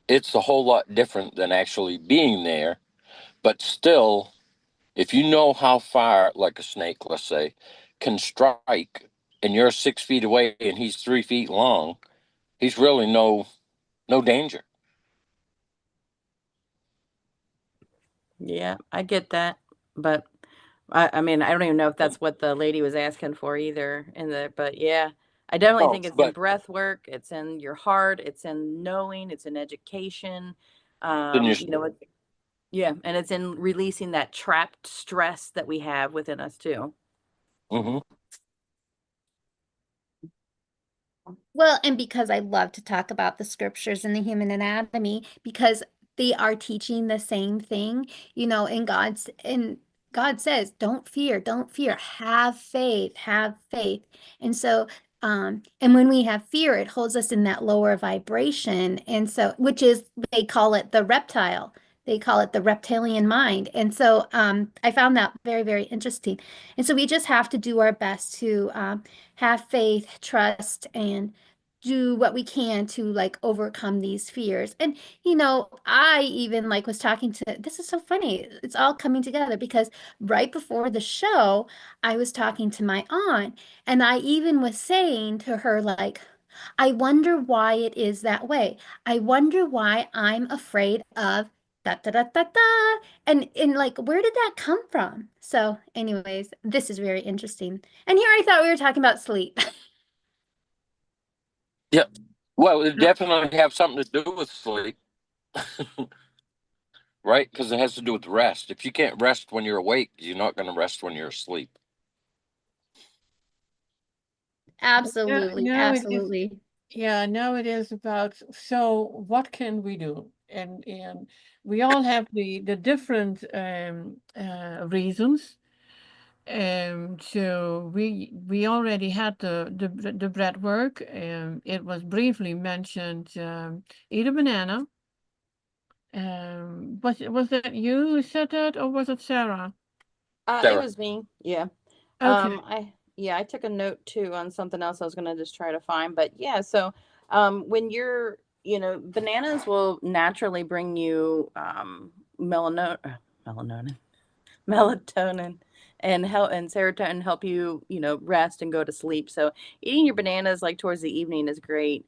it's a whole lot different than actually being there. But still, if you know how far, like a snake, let's say, can strike, and you're 6 feet away and he's 3 feet long, he's really no danger. Yeah, I get that. But I mean, I don't even know if that's what the lady was asking for either but yeah, I definitely Oh, think it's in but breath work, it's in your heart, it's in knowing, it's in education. then you're. Yeah, and it's in releasing that trapped stress that we have within us too. Mhm. Well, and because I love to talk about the scriptures and the human anatomy, because they are teaching the same thing, and God says, don't fear, have faith, have faith. And so, and when we have fear, it holds us in that lower vibration. And so, which is, they call it the reptile. They call it the reptilian mind. And so, I found that very, very interesting. And so we just have to do our best to have faith, trust, and do what we can to like overcome these fears. And I even like was talking to, this is so funny. It's all coming together because right before the show, I was talking to my aunt and I even was saying to her like, I wonder why it is that way. I wonder why I'm afraid of da da da da da. And like, where did that come from? So, anyways, this is very interesting. And here I thought we were talking about sleep. Yeah. Well, it definitely have something to do with sleep, right? Because it has to do with rest. If you can't rest when you're awake, you're not going to rest when you're asleep. Yeah, Absolutely, now it is. absolutely. Yeah, now it is about, so what can we do? And we all have the different reasons. So we already had the bread work. It was briefly mentioned. Eat a banana. Was that you who said that, or was it Sarah? It Sarah. was me. Yeah. Okay. I took a note too on something else I was gonna just try to find. But yeah, so when you're, bananas will naturally bring you melatonin, melatonin, and serotonin help you, rest and go to sleep. So eating your bananas like towards the evening is great.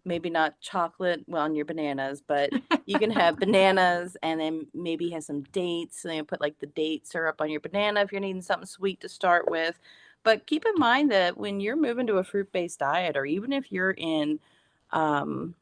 Maybe not chocolate well on your bananas, but you can have bananas and then maybe have some dates and then put like the date syrup on your banana if you're needing something sweet to start with. But keep in mind that when you're moving to a fruit-based diet, or even if you're in um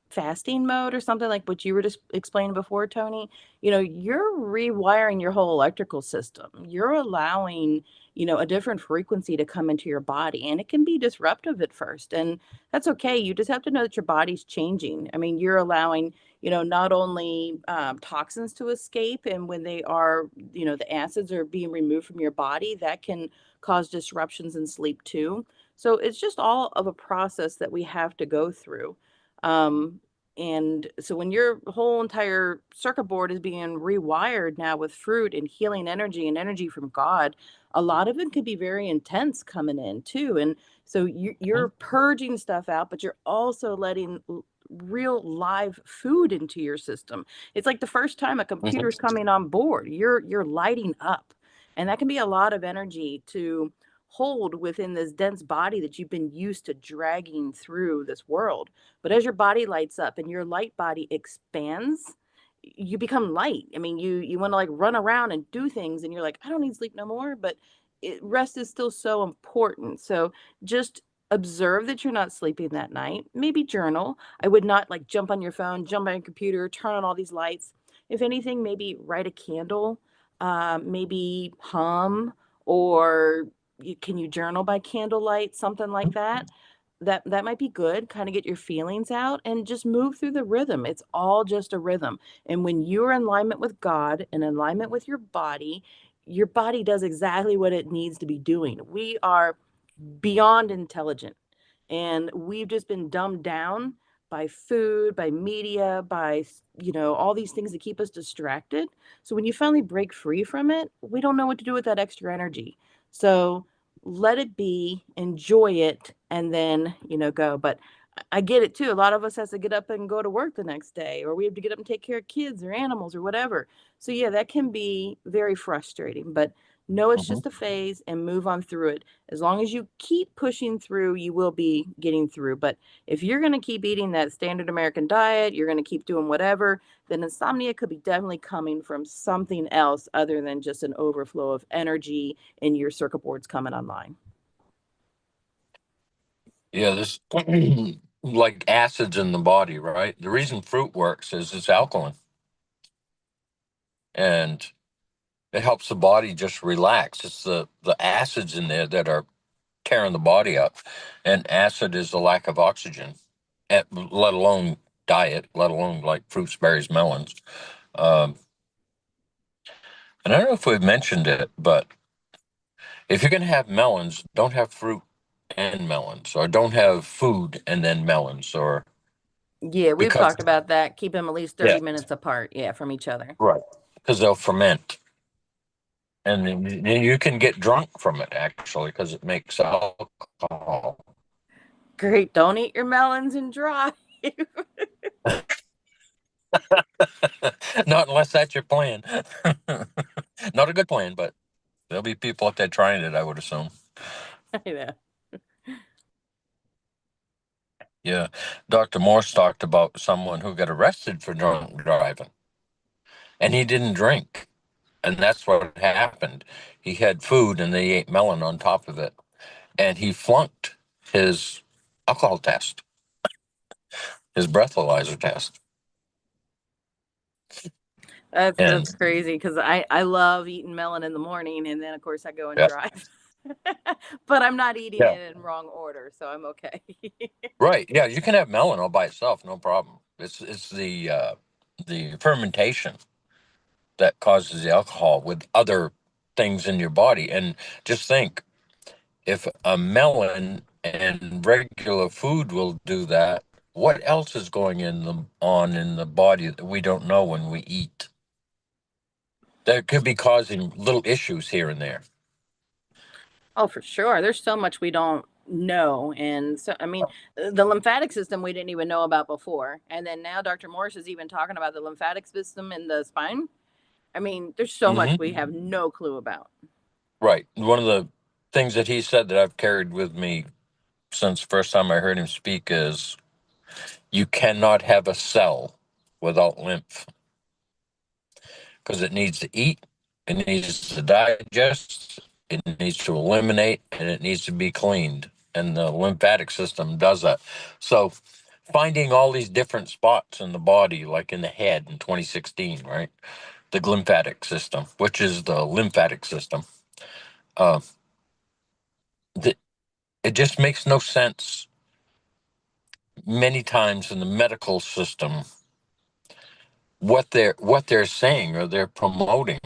fasting mode or something like what you were just explaining before, Tony, you're rewiring your whole electrical system. You're allowing, a different frequency to come into your body, and it can be disruptive at first. And that's okay. You just have to know that your body's changing. I mean, you're allowing, not only toxins to escape, and when they are, the acids are being removed from your body, that can cause disruptions in sleep too. So it's just all of a process that we have to go through. Um, and so when your whole entire circuit board is being rewired now with fruit and healing energy and energy from God, a lot of it could be very intense coming in too. And so you're purging stuff out, but you're also letting real live food into your system. It's like the first time a computer is Mhm. coming on board, you're lighting up. And that can be a lot of energy to hold within this dense body that you've been used to dragging through this world. But as your body lights up and your light body expands, you become light. I mean, you want to like run around and do things, and you're like, I don't need sleep no more. But rest is still so important. So just observe that you're not sleeping that night. Maybe journal. I would not like jump on your phone, jump on your computer, turn on all these lights. If anything, maybe write a candle, maybe hum, or can you journal by candlelight, something like that. That might be good. Kind of get your feelings out and just move through the rhythm. It's all just a rhythm. And when you're in alignment with God and in alignment with your body does exactly what it needs to be doing. We are beyond intelligent. And we've just been dumbed down by food, by media, by, all these things that keep us distracted. So when you finally break free from it, we don't know what to do with that extra energy. So let it be, enjoy it, and then, go. But I get it too. A lot of us has to get up and go to work the next day, or we have to get up and take care of kids or animals or whatever. So yeah, that can be very frustrating, but know it's Mhm. just a phase and move on through it. As long as you keep pushing through, you will be getting through. But if you're going to keep eating that standard American diet, you're going to keep doing whatever, then insomnia could be definitely coming from something else other than just an overflow of energy and your circuit boards coming online. Yeah, there's like acids in the body, right? The reason fruit works is it's alkaline, and it helps the body just relax. It's the acids in there that are tearing the body up, and acid is the lack of oxygen, let alone diet, let alone like fruits, berries, melons. Um, and I don't know if we've mentioned it, but if you're going to have melons, don't have fruit and melons, or don't have food and then melons, or Yeah, we've because talked about that. Keep them at least yeah, 30 minutes apart, yeah, from each other. right, because they'll ferment, and then you can get drunk from it actually because it makes alcohol. Great. Don't eat your melons and drive. Not unless that's your plan. Not a good plan, but there'll be people out there trying it, I would assume. I know. Yeah. Dr. Morse talked about someone who got arrested for drunk driving, and he didn't drink. And that's what happened. He had food and they ate melon on top of it. And he flunked his alcohol test, his breathalyzer test. That's And crazy because I love eating melon in the morning, and then of course I go and yeah, drive. But I'm not eating yeah, it in wrong order, so I'm okay. right. Yeah, you can have melon all by itself, no problem. It's the fermentation that causes the alcohol with other things in your body. And just think, if a melon and regular food will do that, what else is going in the body that we don't know when we eat? That could be causing little issues here and there. Oh, for sure. There's so much we don't know. And so, I mean, the lymphatic system we didn't even know about before. And then now Dr. Morse is even talking about the lymphatic system in the spine. I mean, there's so much Hmm. we have no clue about. Right. One of the things that he said that I've carried with me since the first time I heard him speak is you cannot have a cell without lymph because it needs to eat, it needs to digest, it needs to eliminate, and it needs to be cleaned. And the lymphatic system does that. So finding all these different spots in the body, like in the head in 2016, right? The lymphatic system, which is the lymphatic system, uh, th- it just makes no sense many times in the medical system what they're saying or they're promoting,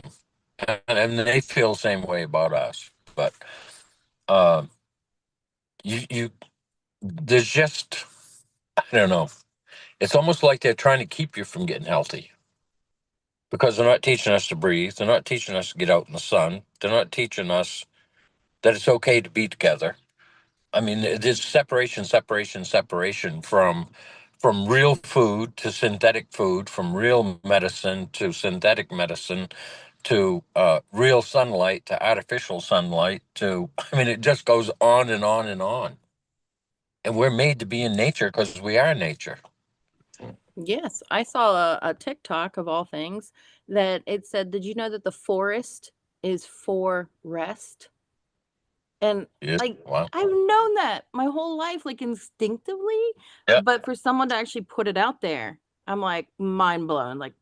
and they feel the same way about us. But uh, you there's just, I don't know. It's almost like they're trying to keep you from getting healthy because they're not teaching us to breathe. They're not teaching us to get out in the sun. They're not teaching us that it's okay to be together. I mean, there's separation, separation, separation from real food to synthetic food, from real medicine to synthetic medicine, to real sunlight to artificial sunlight. To I mean, it just goes on and on and on. And we're made to be in nature because we are nature. Yes, I saw a TikTok of all things that it said, did you know that the forest is for rest? And Yes. like, Wow. I've known that my whole life, like instinctively, Yeah. but for someone to actually put it out there, I'm like mind blown, like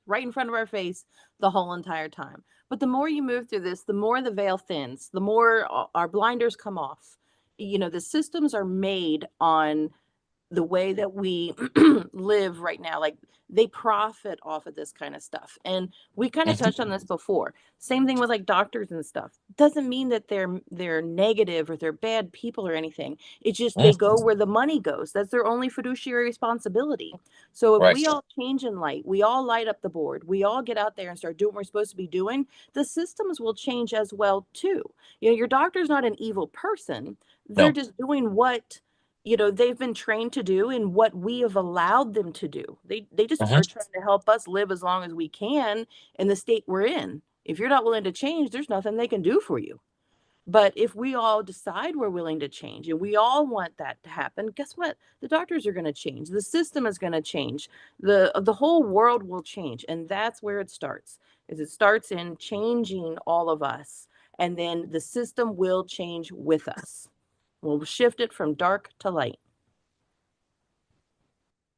right in front of our face the whole entire time. But the more you move through this, the more the veil thins, the more our blinders come off. You know, the systems are made on the way that we live right now. Like, they profit off of this kind of stuff, and we kind of touched on this before. Same thing with like doctors and stuff. Doesn't mean that they're negative or they're bad people or anything. It's just they go where the money goes. That's their only fiduciary responsibility. So if Right. we all change in light, we all light up the board, we all get out there and start doing what we're supposed to be doing, the systems will change as well too. You know, your doctor's not an evil person. They're No. just doing what, you know, they've been trained to do and what we have allowed them to do. They just are trying to help us live as long as we can in the state we're in. If you're not willing to change, there's nothing they can do for you. But if we all decide we're willing to change and we all want that to happen, guess what? The doctors are going to change. The system is going to change. The whole world will change. And that's where it starts. Is it starts in changing all of us. And then the system will change with us. We'll shift it from dark to light.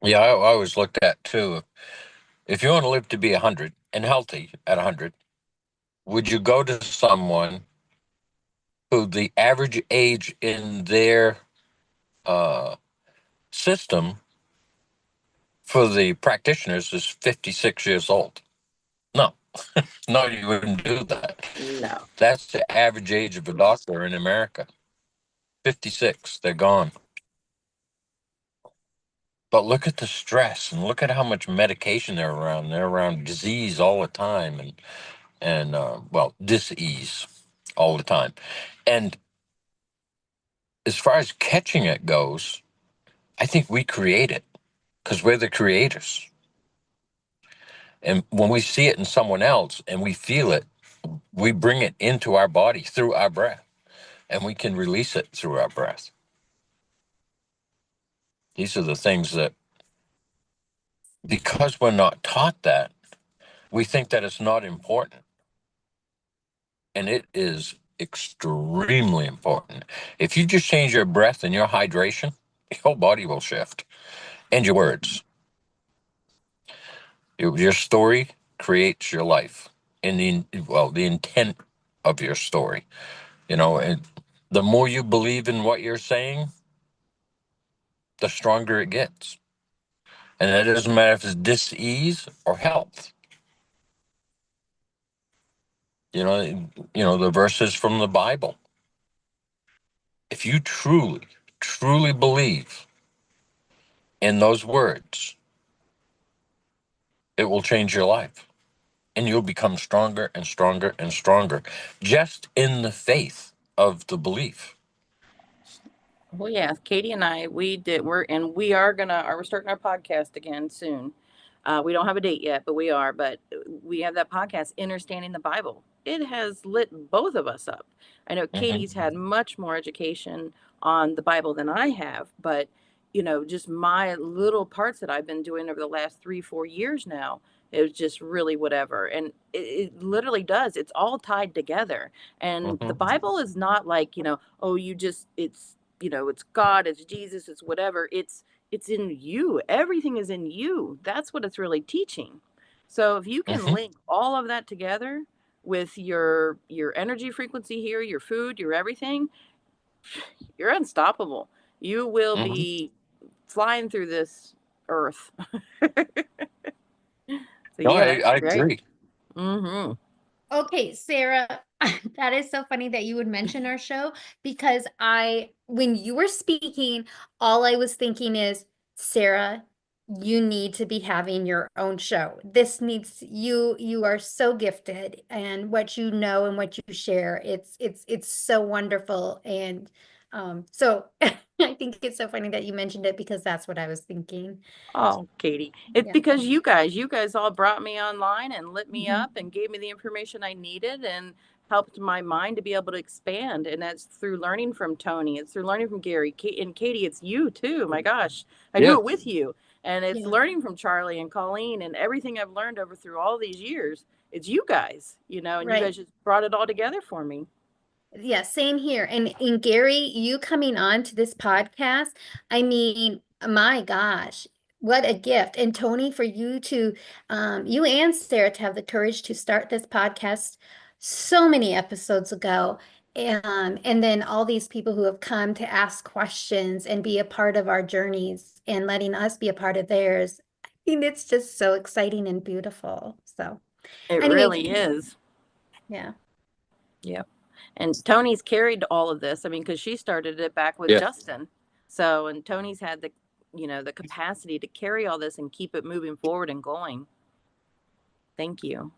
Yeah, I always looked at too. If you want to live to be 100 and healthy at 100, would you go to someone who the average age in their uh, system for the practitioners is 56 years old? No, no, you wouldn't do that. No. That's the average age of a doctor in America. 56, they're gone. But look at the stress and look at how much medication they're around. They're around disease all the time and well, dis-ease all the time. And as far as catching it goes, I think we create it because we're the creators. And when we see it in someone else and we feel it, we bring it into our body through our breath and we can release it through our breath. These are the things that, because we're not taught that, we think that it's not important. And it is extremely important. If you just change your breath and your hydration, your body will shift. And your words. Your story creates your life. And the intent of your story. You know, and the more you believe in what you're saying, the stronger it gets. And it doesn't matter if it's dis-ease or health. The verses from the Bible. If you truly, truly believe in those words, it will change your life. And you'll become stronger and stronger and stronger just in the faith of the belief. Well, yeah, Katie and I, we are starting our podcast again soon. We don't have a date yet, but we are. But we have that podcast, Understanding the Bible. It has lit both of us up. I know Katie's had much more education on the Bible than I have, but just my little parts that I've been doing over the last 3-4 years now, it was just really whatever. And it literally does. It's all tied together. And the Bible is not like, oh, it's God, it's Jesus, it's whatever. It's in you. Everything is in you. That's what it's really teaching. So if you can link all of that together with your energy frequency here, your food, your everything, you're unstoppable. You will be flying through this earth. So No, yeah, I that's great. agree. Mm-hmm. Okay, Sarah, that is so funny that you would mention our show because when you were speaking, all I was thinking is, Sarah, you need to be having your own show. You are so gifted and what you know and what you share, it's so wonderful. And so I think it's so funny that you mentioned it because that's what I was thinking. Oh, Katie, it's Yeah. because you guys all brought me online and lit me up and gave me the information I needed and helped my mind to be able to expand. And that's through learning from Toni. It's through learning from Gary. And Katie, it's you too. My gosh, I do Yeah. it with you. And it's Yeah. learning from Charlie and Colleen and everything I've learned through all these years. It's you guys, and you Right. guys just brought it all together for me. Yeah, same here. And Gary, you coming on to this podcast, I mean, my gosh, what a gift. And Toni, for you to you and Sarah to have the courage to start this podcast so many episodes ago. And then all these people who have come to ask questions and be a part of our journeys and letting us be a part of theirs. I mean, it's just so exciting and beautiful. So It anyway, really is. yeah. Yep. And Toni's carried all of this. I mean, because she started it back with Yeah. Justin. So, and Toni's had the, the capacity to carry all this and keep it moving forward and going. Thank you.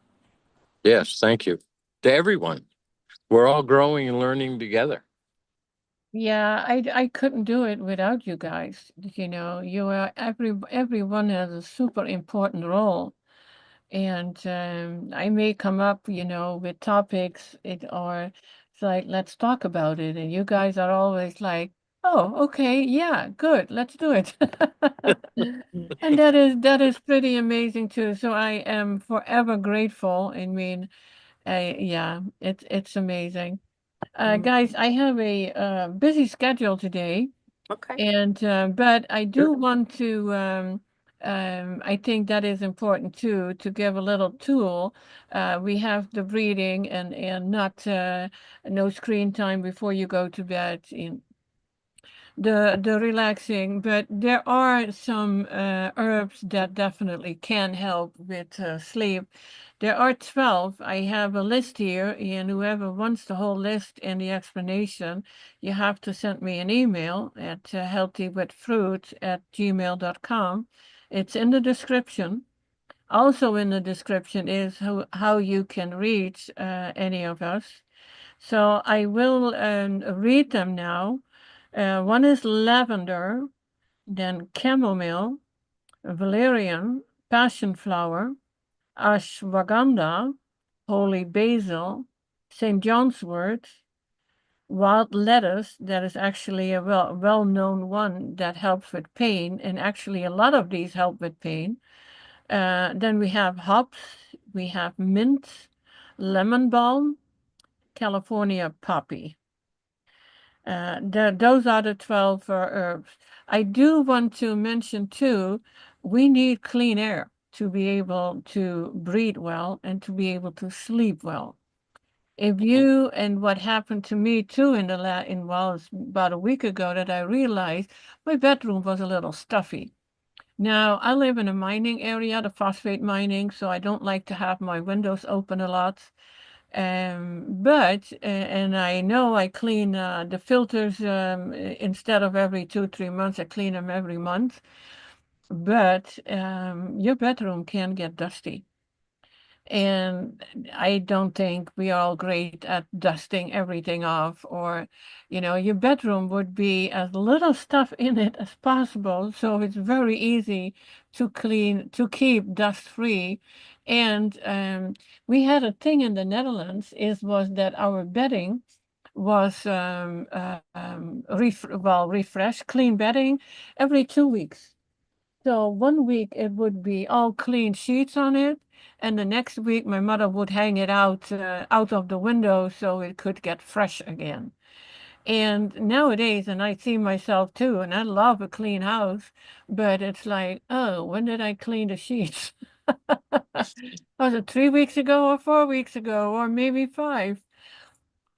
Yes, thank you to everyone. We're all growing and learning together. Yeah, I couldn't do it without you guys. You are everyone has a super important role. And I may come up, with topics or it's like, let's talk about it. And you guys are always like, oh, okay, yeah, good, let's do it. And that is pretty amazing too. So I am forever grateful. I mean, yeah, it's amazing. Guys, I have a busy schedule today. Okay. And but I do want to I think that is important too, to give a little tool. We have the breathing and not no screen time before you go to bed, in the relaxing, but there are some herbs that definitely can help with sleep. There are 12. I have a list here, and whoever wants the whole list and the explanation, you have to send me an email at healthywithfruit@gmail.com. It's in the description. Also in the description is how you can reach any of us. So I will read them now. One is lavender, then chamomile, valerian, passion flower, ashwagandha, holy basil, St. John's wort, wild lettuce. That is actually a well-known one that helps with pain, and actually a lot of these help with pain. Then we have hops, we have mint, lemon balm, California poppy. Those are the 12 herbs. I do want to mention too, we need clean air to be able to breathe well and to be able to sleep well. If you, and what happened to me too it's about a week ago that I realized my bedroom was a little stuffy. Now, I live in a mining area, the phosphate mining, so I don't like to have my windows open a lot. But and I know I clean the filters instead of every 2-3 months, I clean them every month. But your bedroom can get dusty. And I don't think we are all great at dusting everything off, or, your bedroom would be as little stuff in it as possible. So it's very easy to keep dust free. And we had a thing in the Netherlands was that our bedding was refreshed, clean bedding every 2 weeks. So one week it would be all clean sheets on it, and the next week my mother would hang it out of the window so it could get fresh again. And nowadays, and I see myself too, and I love a clean house, but it's like, oh, when did I clean the sheets? Was it 3 weeks ago or 4 weeks ago or maybe 5?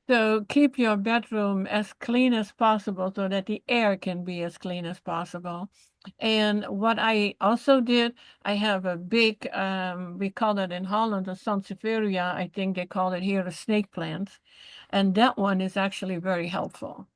So keep your bedroom as clean as possible so that the air can be as clean as possible. And what I also did, I have a big, we call it in Holland a sansevieria. I think they call it here a snake plant. And that one is actually very helpful.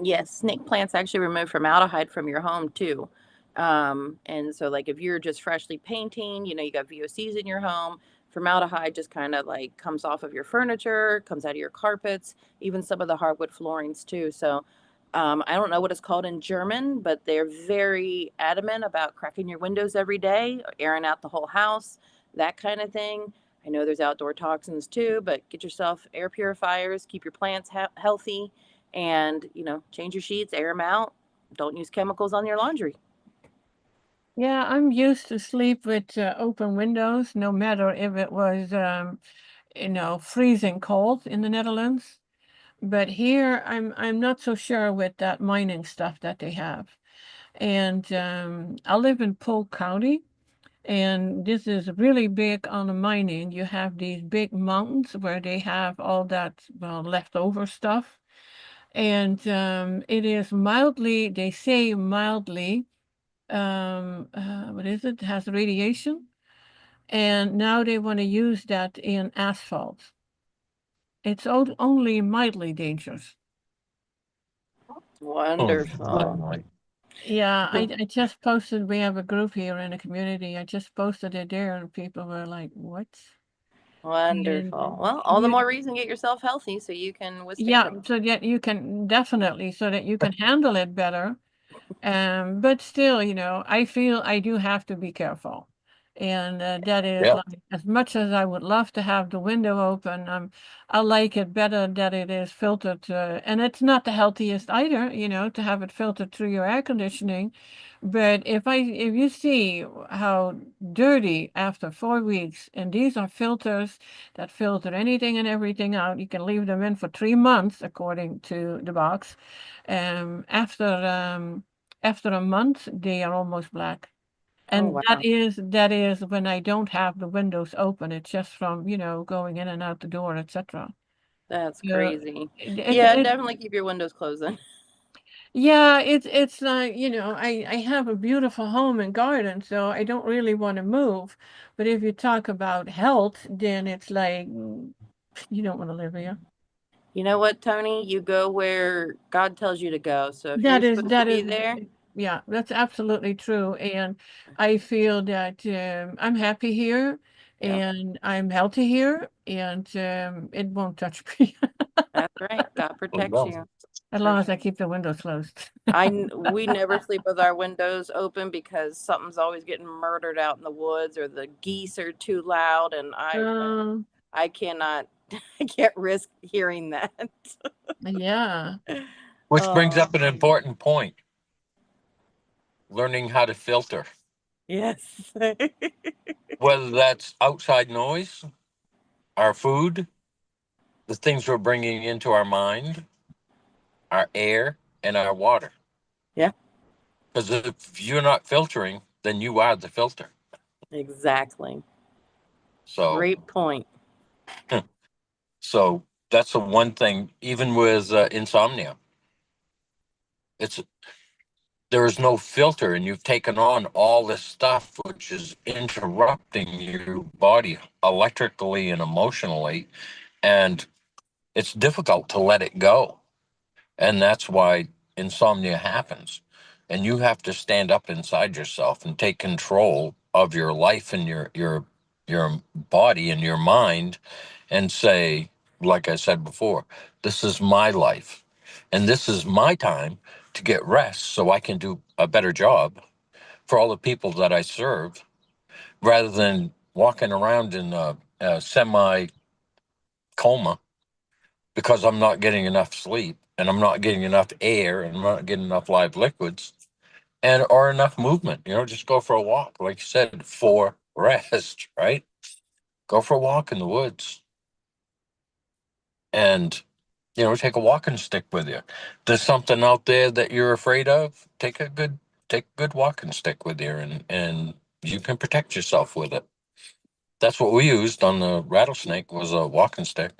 Yes, snake plants actually remove formaldehyde from your home too. And so like if you're just freshly painting, you got VOCs in your home, formaldehyde just kind of like comes off of your furniture, comes out of your carpets, even some of the hardwood floorings too. So I don't know what it's called in German, but they're very adamant about cracking your windows every day, airing out the whole house, that kind of thing. I know there's outdoor toxins too, but get yourself air purifiers, keep your plants healthy, and change your sheets, air them out. Don't use chemicals on your laundry. Yeah, I'm used to sleep with open windows, no matter if it was freezing cold in the Netherlands. But here, I'm not so sure with that mining stuff that they have. And I live in Polk County, and this is really big on the mining. You have these big mountains where they have all that, well, leftover stuff. And it is mildly, they say mildly, what is it? Has radiation. And now they want to use that in asphalt. It's only mildly dangerous. Wonderful. Right. Yeah, I just posted, we have a group here in the community. I just posted it there, and people were like, what? Wonderful. And Well, all the more reason to get yourself healthy so you can withstand yeah, it. so that you can definitely, so that you can handle it better. But still, I feel I do have to be careful. And that is Yeah. like, as much as I would love to have the window open, I like it better that it is filtered. And it's not the healthiest either, to have it filtered through your air conditioning. But if you see how dirty after 4 weeks, and these are filters that filter anything and everything out, you can leave them in for 3 months, according to the box. After a month, they are almost black. Oh, And wow. that is when I don't have the windows open. It's just from, going in and out the door, etc. That's Yeah, crazy. it, Yeah, it, definitely keep your windows closed then. yeah, it's like, I have a beautiful home and garden, so I don't really want to move. But if you talk about health, then it's like, you don't want to live here. You know what, Tony? You go where God tells you to go. So if you're That is supposed to that be is there, yeah, that's absolutely true. And I feel that I'm happy here yeah, and I'm healthy here, and it won't touch me that's right. God protects Well, you as for long as I sure. keep the windows closed. We never sleep with our windows open because something's always getting murdered out in the woods or the geese are too loud, and Um, I cannot I can't risk hearing that. yeah. which brings Oh, up an important point: learning how to filter, yes. whether that's outside noise, our food, the things we're bringing into our mind, our air, and our water. Yeah, Because if you're not filtering, then you are the filter. exactly. So, Great point. so that's the one thing. Even with insomnia, it's there is no filter, and you've taken on all this stuff, which is interrupting your body electrically and emotionally, and it's difficult to let it go. And that's why insomnia happens. And you have to stand up inside yourself and take control of your life and your body and your mind and say, like I said before, this is my life and this is my time to get rest so I can do a better job for all the people that I serve, rather than walking around in a semi coma because I'm not getting enough sleep and I'm not getting enough air and I'm not getting enough live liquids and or enough movement. Just go for a walk, like you said, for rest, right? Go for a walk in the woods and take a walking stick with you. There's something out there that you're afraid of, take a good walking stick with you, and you can protect yourself with it. That's what we used on the rattlesnake, was a walking stick.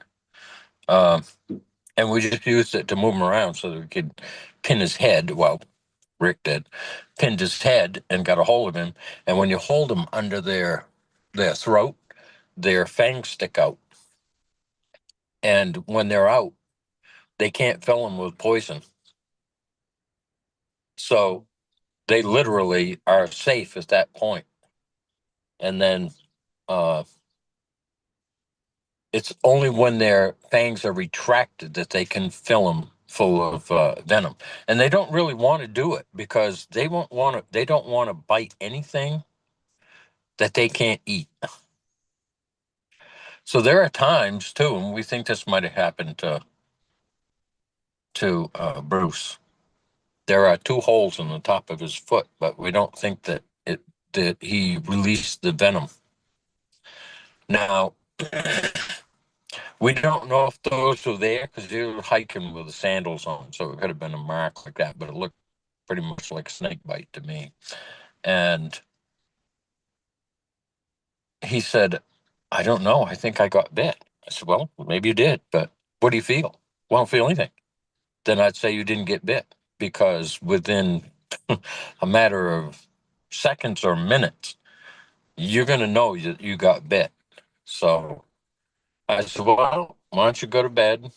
Um, and we just used it to move him around so that we could pin his head. Well, Rick did, pinned his head and got a hold of him. And when you hold them under their throat, their fangs stick out. And when they're out, they can't fill them with poison. So they literally are safe at that point. And then uh, it's only when their fangs are retracted that they can fill them full of venom. And they don't really want to do it because they don't want to bite anything that they can't eat. So there are times too, and we think this might have happened to Bruce. There are two holes in the top of his foot, but we don't think that he released the venom. Now, We don't know if those were there because they were hiking with the sandals on, so it could have been a mark like that, but it looked pretty much like a snake bite to me. And he said, I don't know. I think I got bit. I said, well, maybe you did, but what do you feel? Well, I don't feel anything. Then I'd say you didn't get bit because within a matter of seconds or minutes, you're going to know that you got bit. So I said, well, why don't you go to bed?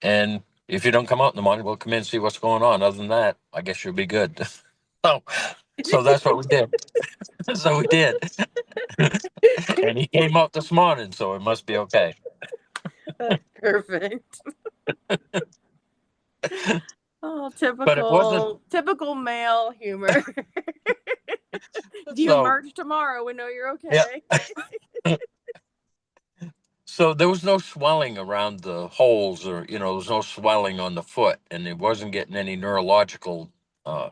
And if you don't come out in the morning, we'll come in and see what's going on. Other than that, I guess you'll be good. so, so that's what we did. So we did. And he came out this morning, so it must be okay. Perfect. Oh, But it wasn't. typical male humor. Do you So, merge tomorrow? We know you're okay. yeah. So there was no swelling around the holes, or there was no swelling on the foot, and it wasn't getting any neurological uh,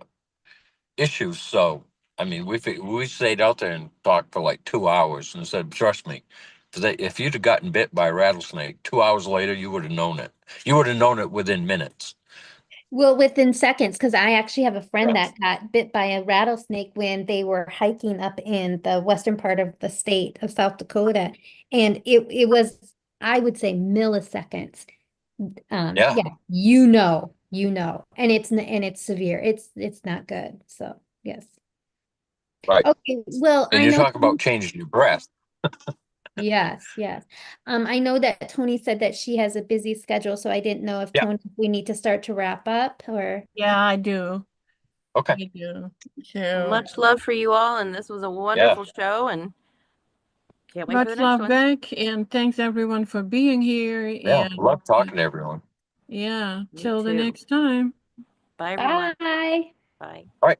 issues. So I mean, we stayed out there and talked for like 2 hours, and said, "Trust me, if you'd have gotten bit by a rattlesnake, 2 hours later, you would have known it. You would have known it within minutes." Well, within seconds, because I actually have a friend Yeah. that got bit by a rattlesnake when they were hiking up in the western part of the state of South Dakota. And it was, I would say, milliseconds. Yeah. Yeah, and it's severe. It's not good. So yes. Right. Okay, well, And I you know. talk about changing your breath. Yes, yes. I know that Toni said that she has a busy schedule, so I didn't know if Yeah. Toni, we need to start to wrap up or. Yeah, I do. Okay. I do. So Much love for you all, and this was a wonderful show, and can't wait for the much next love one. back, and thanks everyone for being here. Yeah. And Love talking to everyone. yeah, Me till the too. next time. Bye, everyone. Bye. Bye. All right.